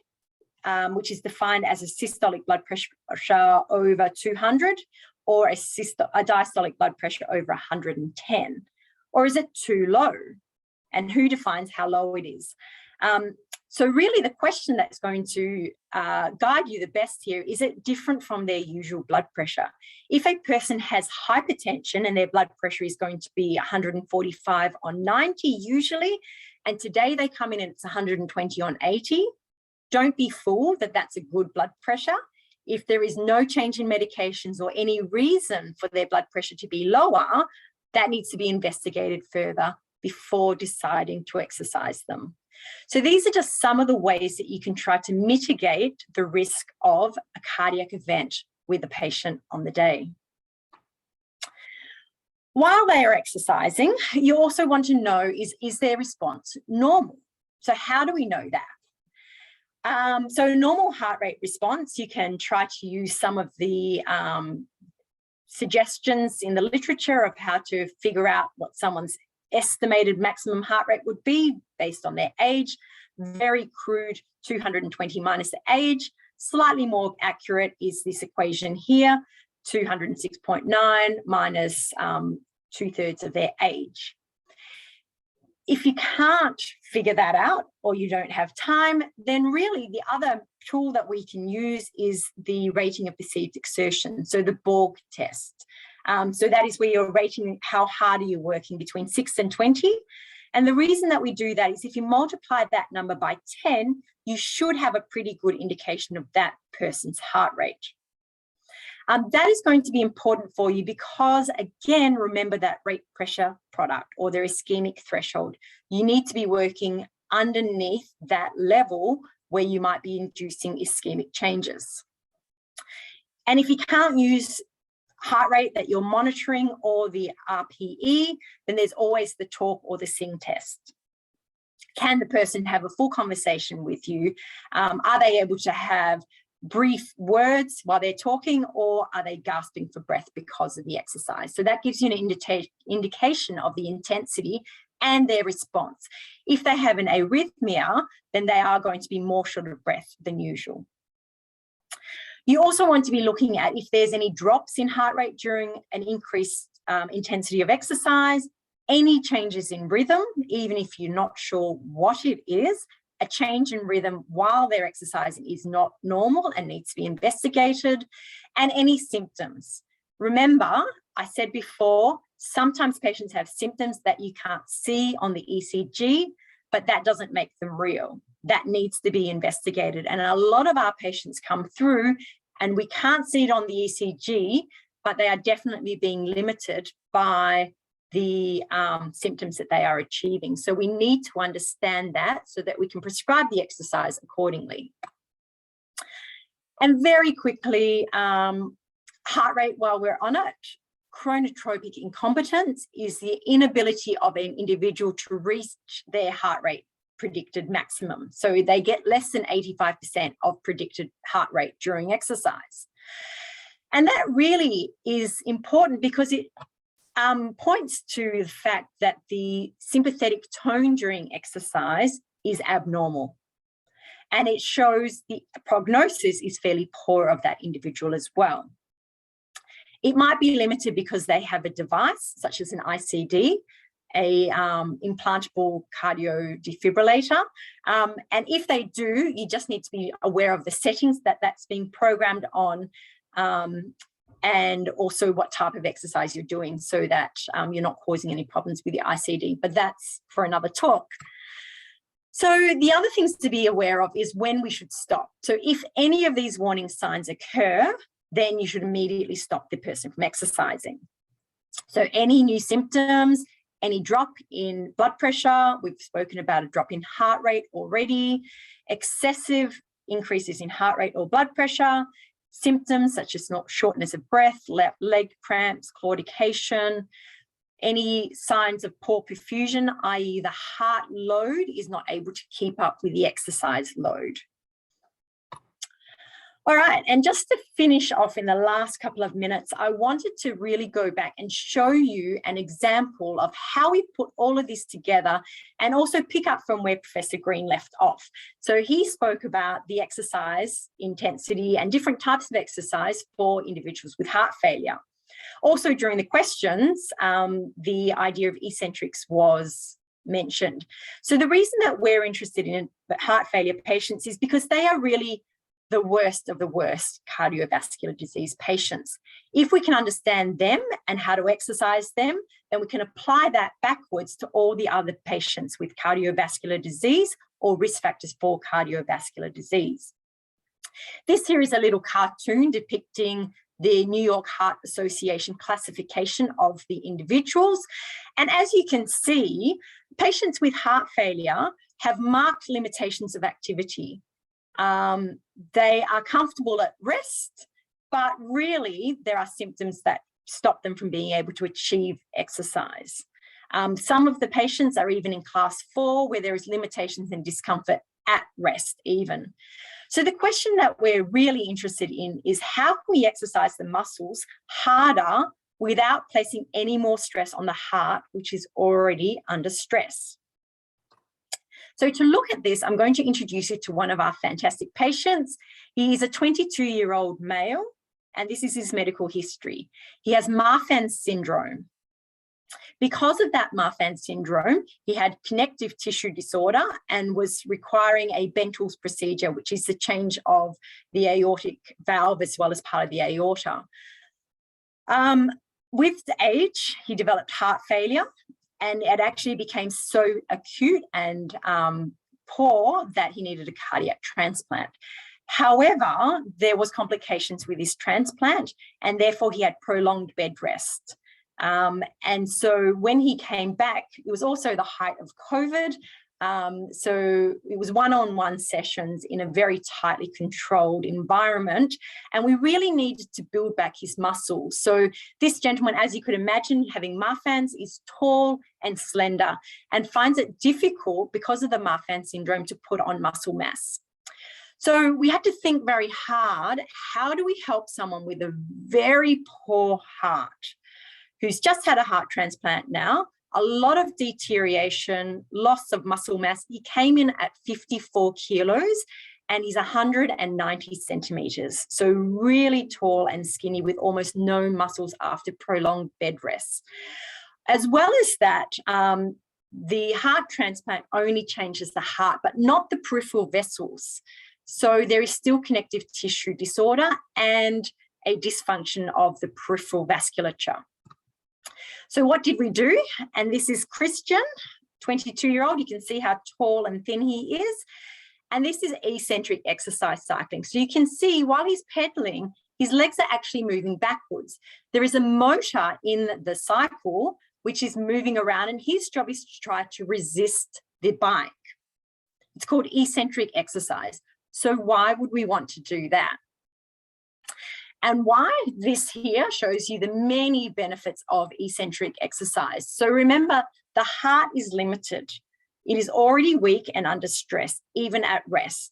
Which is defined as a systolic blood pressure over 200, or a diastolic blood pressure over 110? Or is it too low? And who defines how low it is? So really the question that's going to guide you the best here, is it different from their usual blood pressure? If a person has hypertension and their blood pressure is going to be 145 on 90 usually, and today they come in and it's 120 on 80, don't be fooled that that's a good blood pressure. If there is no change in medications or any reason for their blood pressure to be lower, that needs to be investigated further before deciding to exercise them. So these are just some of the ways that you can try to mitigate the risk of a cardiac event with a patient on the day. While they are exercising, you also want to know, is their response normal? So how do we know that? So normal heart rate response, you can try to use some of the suggestions in the literature of how to figure out what someone's estimated maximum heart rate would be based on their age. Very crude, 220 minus the age. Slightly more accurate is this equation here, 206.9 minus 2/3 of their age. If you can't figure that out, or you don't have time, then really the other tool that we can use is the rating of perceived exertion, so the Borg test. So that is where you're rating how hard are you working, between 6 and 20. And the reason that we do that is if you multiply that number by 10, you should have a pretty good indication of that person's heart rate. That is going to be important for you because, again, remember that rate pressure product or their ischemic threshold. You need to be working underneath that level where you might be inducing ischemic changes. And if you can't use heart rate that you're monitoring or the RPE, then there's always the talk or the sing test. Can the person have a full conversation with you? Are they able to have brief words while they're talking, or are they gasping for breath because of the exercise? So that gives you an indication of the intensity and their response. If they have an arrhythmia, then they are going to be more short of breath than usual. You also want to be looking at if there's any drops in heart rate during an increased intensity of exercise, any changes in rhythm, even if you're not sure what it is. A change in rhythm while they're exercising is not normal and needs to be investigated, and any symptoms. Remember, I said before, sometimes patients have symptoms that you can't see on the ECG, but that doesn't make them real. That needs to be investigated. And a lot of our patients come through and we can't see it on the ECG, but they are definitely being limited by the symptoms that they are achieving. So we need to understand that so that we can prescribe the exercise accordingly. And very quickly, heart rate while we're on it. Chronotropic incompetence is the inability of an individual to reach their heart rate predicted maximum. So they get less than 85% of predicted heart rate during exercise. And that really is important because it points to the fact that the sympathetic tone during exercise is abnormal. And it shows the prognosis is fairly poor of that individual as well. It might be limited because they have a device such as an ICD, a implantable cardio defibrillator. And if they do, you just need to be aware of the settings that that's being programmed on, and also what type of exercise you're doing so that you're not causing any problems with the ICD, but that's for another talk. So the other things to be aware of is when we should stop. So if any of these warning signs occur, then you should immediately stop the person from exercising. So any new symptoms, any drop in blood pressure, we've spoken about a drop in heart rate already, excessive increases in heart rate or blood pressure, symptoms such as shortness of breath, leg cramps, claudication, any signs of poor perfusion, i.e. the heart load is not able to keep up with the exercise load. All right, and just to finish off in the last couple of minutes, I wanted to really go back and show you an example of how we put all of this together and also pick up from where Professor Green left off. So he spoke about the exercise intensity and different types of exercise for individuals with heart failure. Also during the questions, the idea of eccentrics was mentioned. So the reason that we're interested in heart failure patients is because they are really the worst of the worst cardiovascular disease patients. If we can understand them and how to exercise them, then we can apply that backwards to all the other patients with cardiovascular disease or risk factors for cardiovascular disease. This here is a little cartoon depicting the New York Heart Association classification of the individuals. And as you can see, patients with heart failure have marked limitations of activity. They are comfortable at rest, but really there are symptoms that stop them from being able to achieve exercise. Some of the patients are even in class 4 where there is limitations and discomfort at rest even. So the question that we're really interested in is how can we exercise the muscles harder without placing any more stress on the heart, which is already under stress. So to look at this, I'm going to introduce you to one of our fantastic patients. He is a 22-year-old male, and this is his medical history. He has Marfan syndrome. Because of that Marfan syndrome, he had connective tissue disorder and was requiring a Bentall's procedure, which is the change of the aortic valve as well as part of the aorta. with age, he developed heart failure, and it actually became so acute and poor that he needed a cardiac transplant. However, there was complications with his transplant, and therefore he had prolonged bed rest. And so when he came back, it was also the height of COVID. So it was one-on-one sessions in a very tightly controlled environment, and we really needed to build back his muscles. So this gentleman, as you could imagine, having Marfan's, is tall and slender and finds it difficult because of the Marfan syndrome to put on muscle mass. So we had to think very hard, how do we help someone with a very poor heart who's just had a heart transplant now, a lot of deterioration, loss of muscle mass. He came in at 54 kilos and he's 190 centimeters. So really tall and skinny with almost no muscles after prolonged bed rest. As well as that, the heart transplant only changes the heart, but not the peripheral vessels. So there is still connective tissue disorder and a dysfunction of the peripheral vasculature. So what did we do? And this is Christian, 22-year-old. You can see how tall and thin he is. And this is eccentric exercise cycling. So you can see while he's pedaling, his legs are actually moving backwards. There is a motor in the cycle which is moving around, and his job is to try to resist the bike. It's called eccentric exercise. So why would we want to do that? And why this here shows you the many benefits of eccentric exercise. So remember, the heart is limited. It is already weak and under stress, even at rest.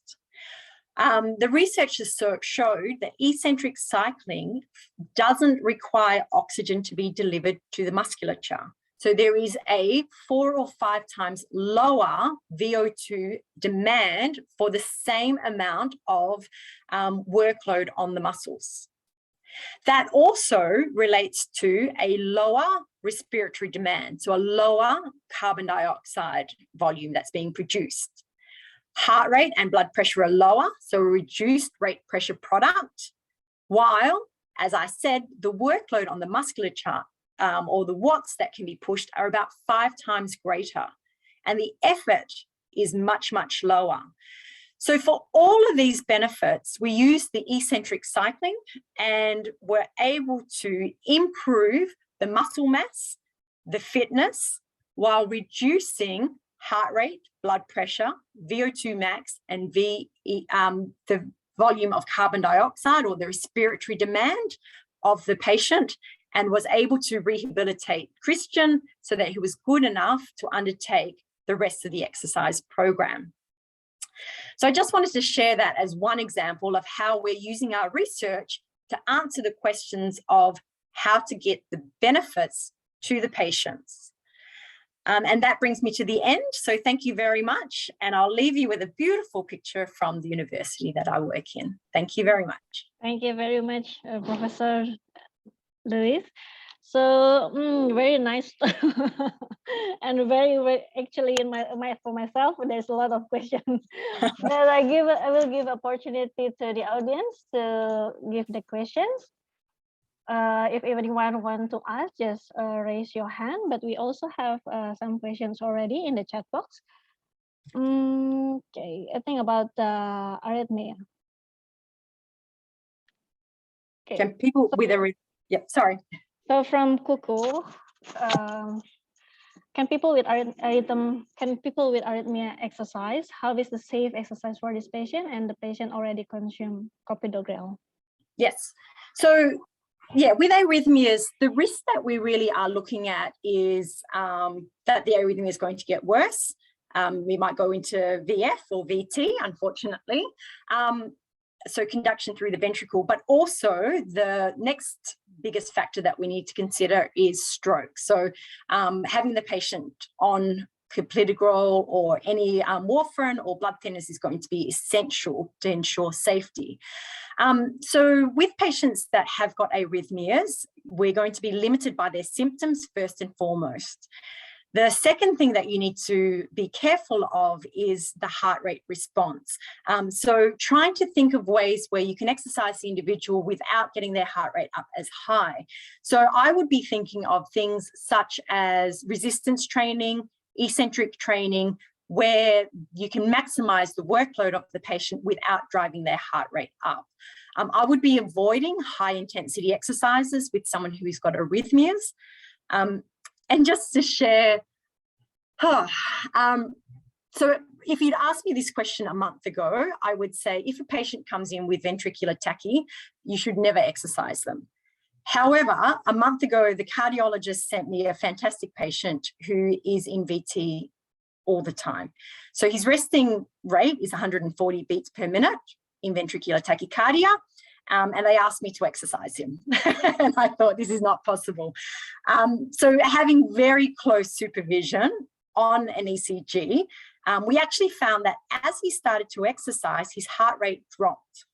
The researchers showed that eccentric cycling doesn't require oxygen to be delivered to the musculature. So there is a 4 or 5 times lower VO2 demand for the same amount of workload on the muscles. That also relates to a lower respiratory demand, so a lower carbon dioxide volume that's being produced. Heart rate and blood pressure are lower, so a reduced rate pressure product, while, as I said, the workload on the musculature or the watts that can be pushed are about 5 times greater, and the effort is much, much lower. So for all of these benefits, we use the eccentric cycling and we're able to improve the muscle mass, the fitness, while reducing heart rate, blood pressure, VO2 max, and the volume of carbon dioxide or the respiratory demand of the patient, and was able to rehabilitate Christian so that he was good enough to undertake the rest of the exercise program. So I just wanted to share that as one example of how we're using our research to answer the questions of how to get the benefits to the patients. And that brings me to the end. So thank you very much. And I'll leave you with a beautiful picture from the university that I work in. Thank you very much. Thank you very much, Professor Louise. So very nice and very actually in for myself there's a lot of questions but I will give opportunity to the audience to give the questions. If anyone want to ask, just raise your hand, but we also have some questions already in the chat box. Okay, I think about the arrhythmia. Okay. Can people with a sorry. So from Kuku, can people with arrhythmia exercise? How is the safe exercise for this patient, and the patient already consumed clopidogrel? Yes. So yeah, with arrhythmias, the risk that we really are looking at is that the arrhythmia is going to get worse. We might go into VF or VT, unfortunately. So conduction through the ventricle, but also the next biggest factor that we need to consider is stroke. So having the patient on clopidogrel or any warfarin or blood thinners is going to be essential to ensure safety. So with patients that have got arrhythmias, we're going to be limited by their symptoms first and foremost. The second thing that you need to be careful of is the heart rate response. So trying to think of ways where you can exercise the individual without getting their heart rate up as high. So I would be thinking of things such as resistance training, eccentric training, where you can maximize the workload of the patient without driving their heart rate up. I would be avoiding high intensity exercises with someone who's got arrhythmias. And just to share, so if you'd asked me this question a month ago, I would say if a patient comes in with ventricular tachy, you should never exercise them. However, a month ago, the cardiologist sent me a fantastic patient who is in VT all the time. So his resting rate is 140 beats per minute in ventricular tachycardia. And they asked me to exercise him. And I thought, this is not possible. So having very close supervision on an ECG, we actually found that as he started to exercise, his heart rate dropped.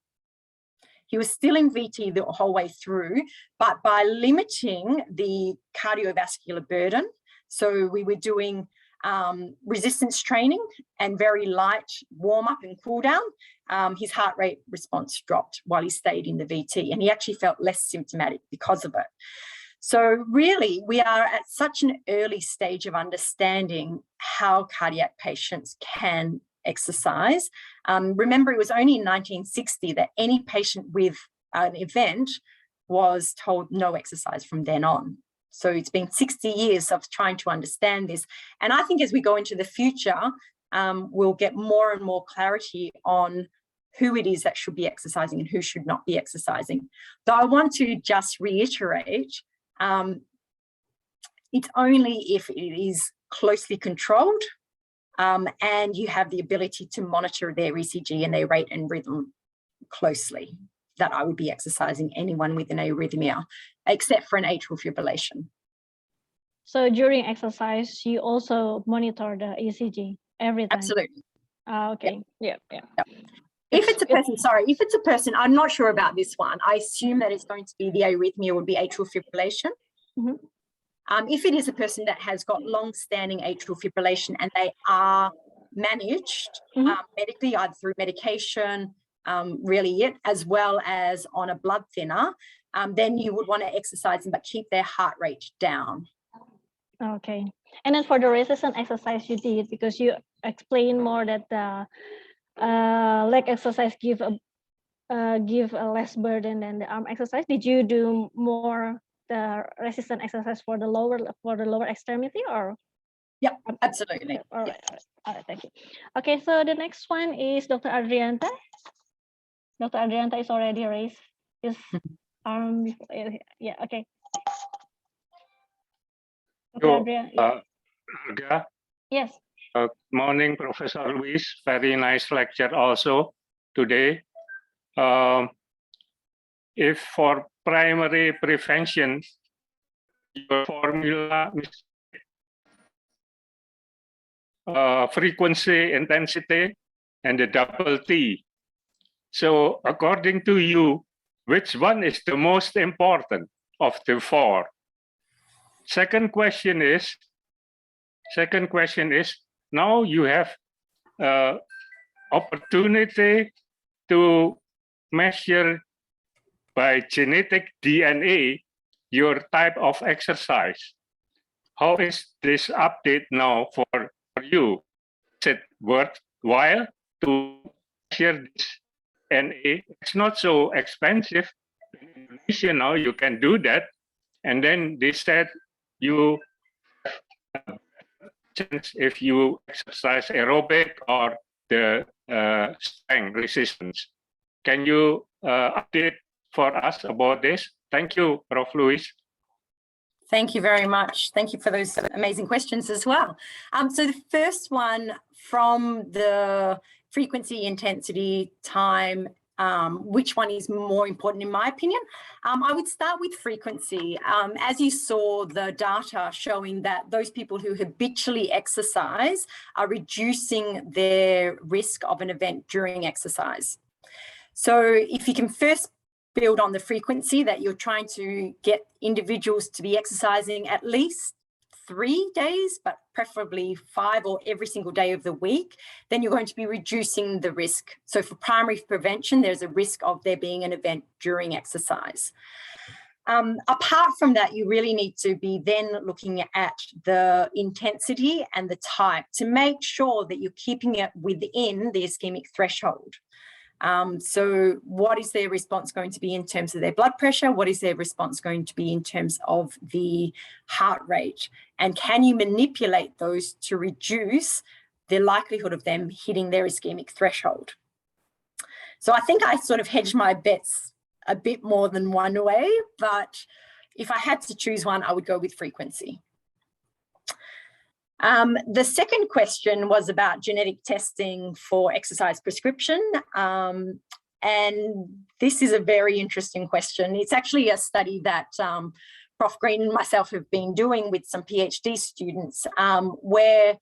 He was still in VT the whole way through, but by limiting the cardiovascular burden, so we were doing resistance training and very light warm up and cool down, his heart rate response dropped while he stayed in the VT, and he actually felt less symptomatic because of it. So really, we are at such an early stage of understanding how cardiac patients can exercise. Remember, it was only in 1960 that any patient with an event was told no exercise from then on. So it's been 60 years of trying to understand this. And I think as we go into the future, we'll get more and more clarity on who it is that should be exercising and who should not be exercising. Though I want to just reiterate, it's only if it is closely controlled and you have the ability to monitor their ECG and their rate and rhythm closely that I would be exercising anyone with an arrhythmia, except for an atrial fibrillation. So during exercise, you also monitor the ECG every time? Absolutely. Okay. Yeah. If it's a person, if it's a person, I'm not sure about this one. I assume that it's going to be the arrhythmia would be atrial fibrillation. Mm-hmm. If it is a person that has got long-standing atrial fibrillation and they are managed medically, either through medication, as well as on a blood thinner, then you would want to exercise them but keep their heart rate down. Okay. And then for the resistance exercise you did, because you explained more that the leg exercise give a less burden than the arm exercise. Did you do more the resistance exercise for the lower extremity, or? Yeah, absolutely. All right. All right, thank you. Okay, so the next one is Dr. Adrianta. Dr. Adrianta is already raised his arm before. Yeah, okay. Yes. Good morning, Professor Louise. Very nice lecture also today. If for primary prevention, your formula is frequency, intensity, and the double T. So according to you, which one is the most important of the four? Second question is, now you have opportunity to measure by genetic DNA your type of exercise. How is this update now for you? Is it worthwhile to measure this DNA? It's not so expensive. In Indonesia now you can do that. And then they said you have chance if you exercise aerobic or the strength resistance. Can you update for us about this? Thank you, Prof. Louise. Thank you very much. Thank you for those amazing questions as well. So the first one, from the frequency, intensity, time, which one is more important in my opinion? I would start with frequency. As you saw the data showing that those people who habitually exercise are reducing their risk of an event during exercise. So if you can first build on the frequency that you're trying to get individuals to be exercising at least 3 days, but preferably 5 or every single day of the week, then you're going to be reducing the risk. So for primary prevention, there's a risk of there being an event during exercise. Apart from that, you really need to be then looking at the intensity and the type to make sure that you're keeping it within the ischemic threshold. So what is their response going to be in terms of their blood pressure? What is their response going to be in terms of the heart rate? And can you manipulate those to reduce the likelihood of them hitting their ischemic threshold? So I think I sort of hedged my bets a bit more than one way, but if I had to choose one, I would go with frequency. The second question was about genetic testing for exercise prescription. And this is a very interesting question. It's actually a study that Prof. Green and myself have been doing with some PhD students, where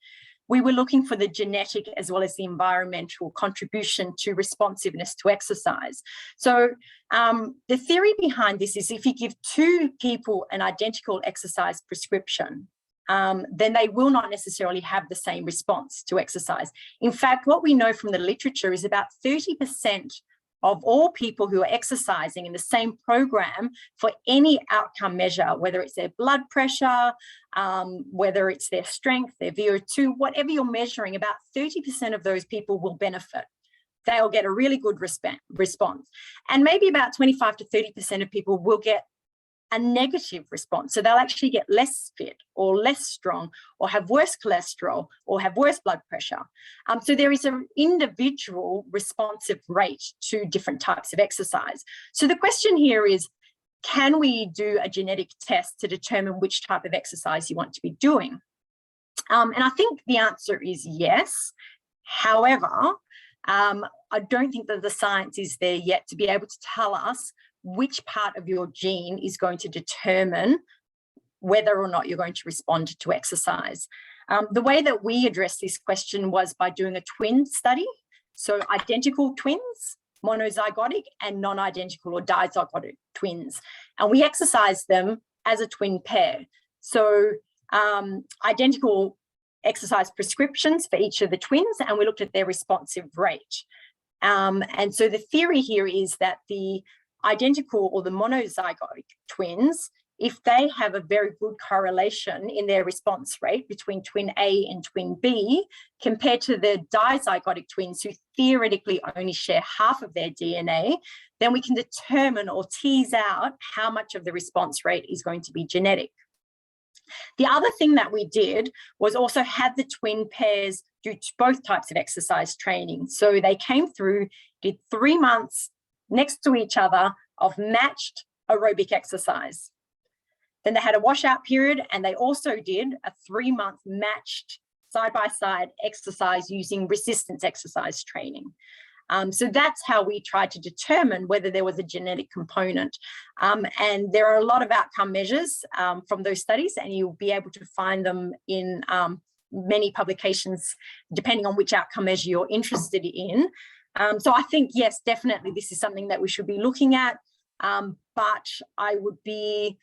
we were looking for the genetic as well as the environmental contribution to responsiveness to exercise. So the theory behind this is if you give 2 people an identical exercise prescription, then they will not necessarily have the same response to exercise. In fact, what we know from the literature is about 30% of all people who are exercising in the same program for any outcome measure, whether it's their blood pressure, whether it's their strength, their VO2, whatever you're measuring, about 30% of those people will benefit. They'll get a really good response. And maybe about 25 to 30% of people will get a negative response. So they'll actually get less fit or less strong or have worse cholesterol or have worse blood pressure. So there is an individual responsive rate to different types of exercise. So the question here is, can we do a genetic test to determine which type of exercise you want to be doing? And I think the answer is yes. However, I don't think that the science is there yet to be able to tell us which part of your gene is going to determine whether or not you're going to respond to exercise. The way that we addressed this question was by doing a twin study. So identical twins, monozygotic, and non-identical or dizygotic twins. And we exercised them as a twin pair. So identical exercise prescriptions for each of the twins, and we looked at their responsive rate. And so the theory here is that the identical or the monozygotic twins, if they have a very good correlation in their response rate between twin A and twin B, compared to the dizygotic twins who theoretically only share half of their DNA, then we can determine or tease out how much of the response rate is going to be genetic. The other thing that we did was also had the twin pairs do both types of exercise training. So they came through, did 3 months next to each other of matched aerobic exercise. Then they had a washout period, and they also did a 3-month matched side-by-side exercise using resistance exercise training. So that's how we tried to determine whether there was a genetic component. And there are a lot of outcome measures from those studies, and you'll be able to find them in many publications, depending on which outcome measure you're interested in. So I think, yes, definitely this is something that we should be looking at, but I would be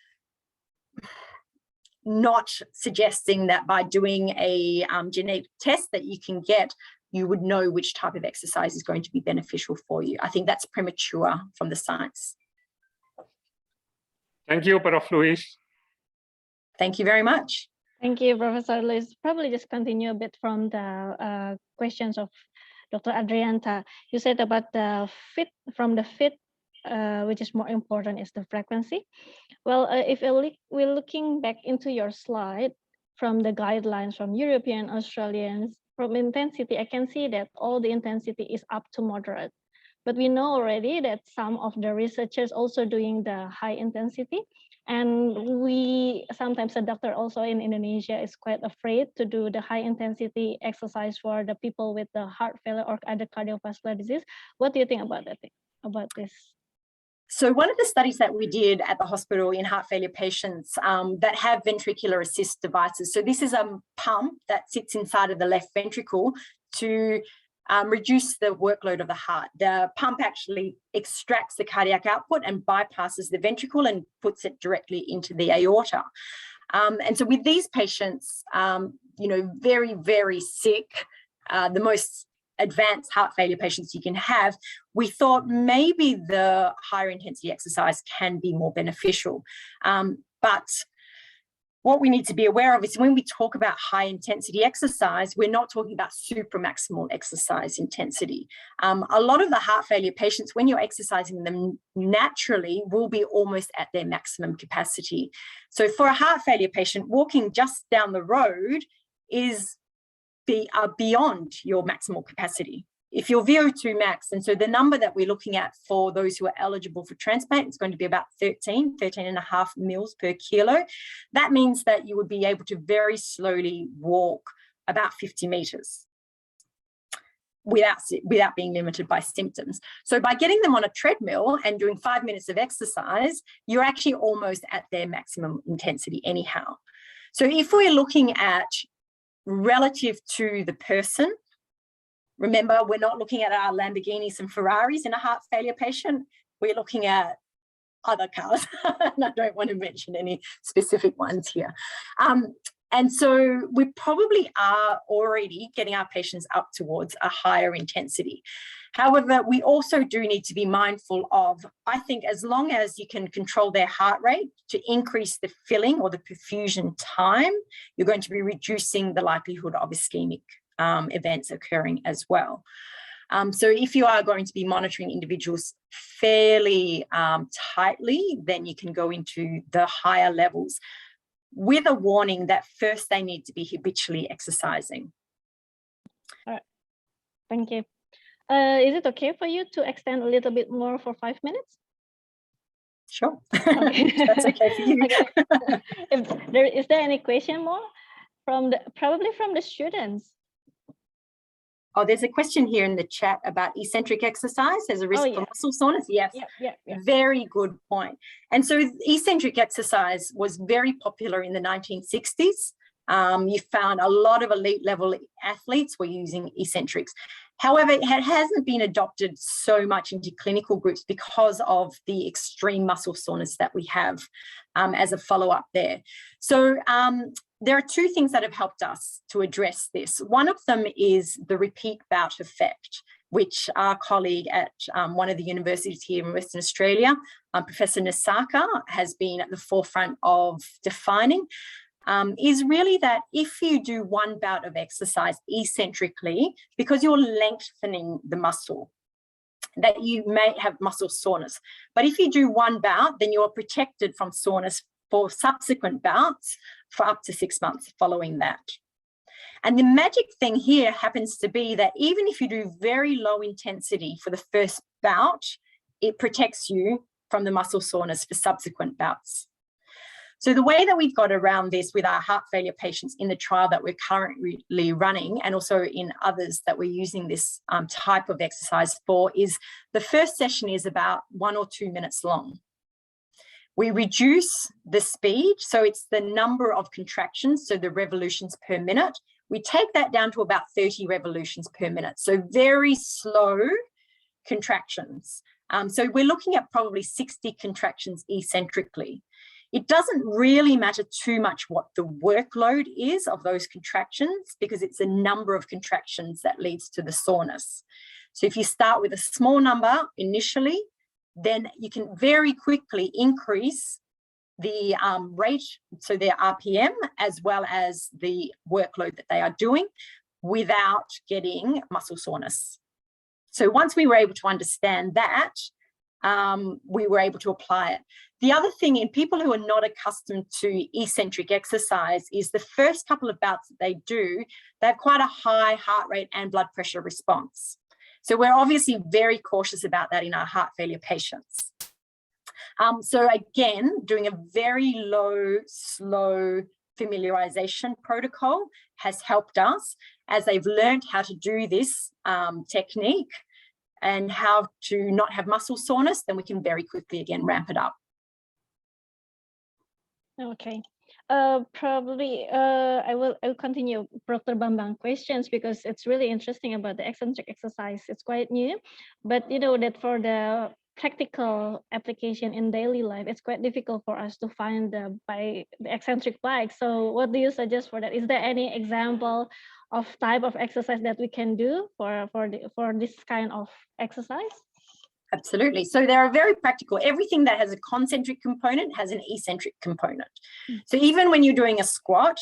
not suggesting that by doing a genetic test that you can get, you would know which type of exercise is going to be beneficial for you. I think that's premature from the science. Thank you, Prof. Louise. Thank you very much. Thank you, Professor Louise. Probably just continue a bit from the questions of Dr. Adrianta. You said about the fit, from the fit, which is more important is the frequency. Well, if we're looking back into your slide from the guidelines from European, Australians, from intensity, I can see that all the intensity is up to moderate. But we know already that some of the researchers also doing the high intensity. And we sometimes, a doctor also in Indonesia is quite afraid to do the high intensity exercise for the people with the heart failure or other cardiovascular disease. What do you think about that? About this? So one of the studies that we did at the hospital in heart failure patients that have ventricular assist devices. So this is a pump that sits inside of the left ventricle to reduce the workload of the heart. The pump actually extracts the cardiac output and bypasses the ventricle and puts it directly into the aorta. And so with these patients, you know, very, very sick, the most advanced heart failure patients you can have, we thought maybe the higher intensity exercise can be more beneficial. But what we need to be aware of is when we talk about high intensity exercise, we're not talking about supramaximal exercise intensity. A lot of the heart failure patients, when you're exercising them naturally, will be almost at their maximum capacity. So for a heart failure patient, walking just down the road is beyond your maximal capacity. If your VO2 max, and so the number that we're looking at for those who are eligible for transplant, it's going to be about 13.5 mils per kilo. That means that you would be able to very slowly walk about 50 meters without being limited by symptoms. So by getting them on a treadmill and doing 5 minutes of exercise, you're actually almost at their maximum intensity anyhow. So if we're looking at relative to the person, remember, we're not looking at our Lamborghinis and Ferraris in a heart failure patient. We're looking at other cars. And I don't want to mention any specific ones here. And so we probably are already getting our patients up towards a higher intensity. However, we also do need to be mindful of, I think, as long as you can control their heart rate to increase the filling or the perfusion time, you're going to be reducing the likelihood of ischemic events occurring as well. So if you are going to be monitoring individuals fairly tightly, then you can go into the higher levels with a warning that first they need to be habitually exercising. All right. Thank you. Is it okay for you to extend a little bit more for 5 minutes? Sure. Okay. That's okay for you. Okay. Is there any question more from probably from the students? Oh, there's a question here in the chat about eccentric exercise as a risk for muscle soreness. Yes, very good point. And so eccentric exercise was very popular in the 1960s. You found a lot of elite level athletes were using eccentrics. However, it hasn't been adopted so much into clinical groups because of the extreme muscle soreness that we have as a follow-up there. So there are two things that have helped us to address this. One of them is the repeat bout effect, which our colleague at one of the universities here in Western Australia, Professor Nasaka, has been at the forefront of defining, is really that if you do one bout of exercise eccentrically, because you're lengthening the muscle, that you may have muscle soreness. But if you do one bout, then you're protected from soreness for subsequent bouts for up to 6 months following that. And the magic thing here happens to be that even if you do very low intensity for the first bout, it protects you from the muscle soreness for subsequent bouts. So the way that we've got around this with our heart failure patients in the trial that we're currently running, and also in others that we're using this type of exercise for, is the first session is about 1 or 2 minutes long. We reduce the speed, so it's the number of contractions, so the revolutions per minute. We take that down to about 30 revolutions per minute, so very slow contractions. So we're looking at probably 60 contractions eccentrically. It doesn't really matter too much what the workload is of those contractions, because it's a number of contractions that leads to the soreness. So if you start with a small number initially, then you can very quickly increase the rate, so their RPM, as well as the workload that they are doing without getting muscle soreness. So once we were able to understand that, we were able to apply it. The other thing in people who are not accustomed to eccentric exercise is the first couple of bouts that they do, they have quite a high heart rate and blood pressure response. So we're obviously very cautious about that in our heart failure patients. So again, doing a very low, slow familiarization protocol has helped us as they've learned how to do this technique and how to not have muscle soreness, then we can very quickly again ramp it up. Okay. Probably I will continue Dr. Bambang questions, because it's really interesting about the eccentric exercise. It's quite new, but you know that for the practical application in daily life, it's quite difficult for us to find the eccentric bike. So what do you suggest for that? Is there any example of type of exercise that we can do for this kind of exercise? Absolutely. So they are very practical. Everything that has a concentric component has an eccentric component. So even when you're doing a squat,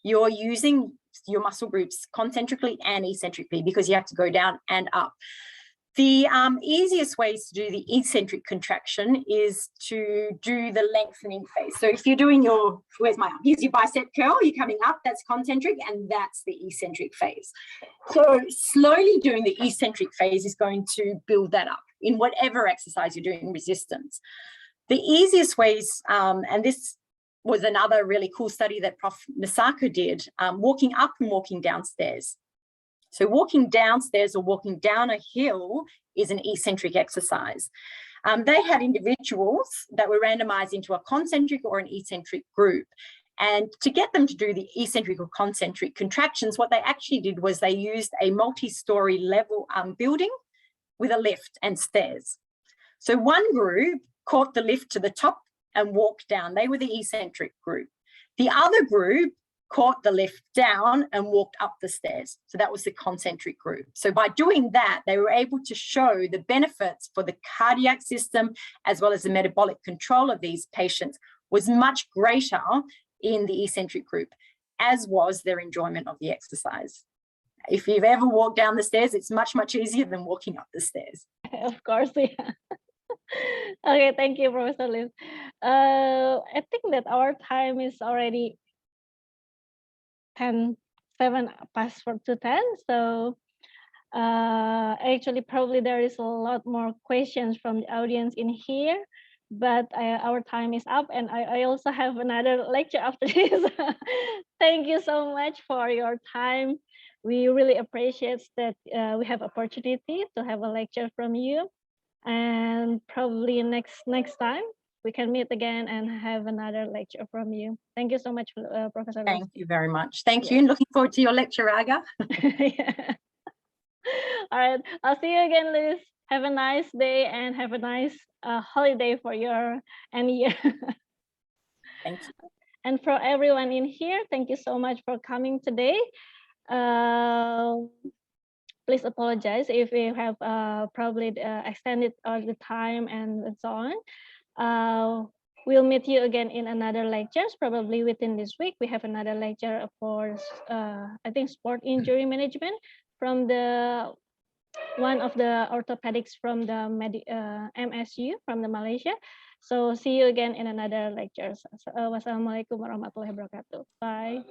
you're using your muscle groups concentrically and eccentrically because you have to go down and up. The easiest ways to do the eccentric contraction is to do the lengthening phase. So if you're doing your, where's my arm? Here's your bicep curl, you're coming up, that's concentric, and that's the eccentric phase. So slowly doing the eccentric phase is going to build that up in whatever exercise you're doing resistance. The easiest ways, and this was another really cool study that Prof. Misaka did, walking up and walking downstairs. So walking downstairs or walking down a hill is an eccentric exercise. They had individuals that were randomized into a concentric or an eccentric group. And to get them to do the eccentric or concentric contractions, what they actually did was they used a multi-story level building with a lift and stairs. So one group caught the lift to the top and walked down. They were the eccentric group. The other group caught the lift down and walked up the stairs. So that was the concentric group. So by doing that, they were able to show the benefits for the cardiac system as well as the metabolic control of these patients was much greater in the eccentric group, as was their enjoyment of the exercise. If you've ever walked down the stairs, it's much, much easier than walking up the stairs. Of course, yeah. Okay, thank you, Professor Liz. I think that our time is already 7 past to 10. So actually, probably there is a lot more questions from the audience in here, but our time is up, and I also have another lecture after this. Thank you so much for your time. We really appreciate that we have opportunity to have a lecture from you, and probably next time we can meet again and have another lecture from you. Thank you so much, Professor. Thank you very much. Thank you, and looking forward to your lecture, Aga. Yeah. All right, I'll see you again, Liz. Have a nice day and have a nice holiday for your end year. Thank you. And for everyone in here, thank you so much for coming today. Please apologize if we have probably extended all the time and so on. We'll meet you again in another lectures, probably within this week. We have another lecture for, I think, sport injury management from the one of the orthopedics from the MSU from the Malaysia. So see you again in another lectures. Wassalamualaikum warahmatullahi wabarakatuh. Bye.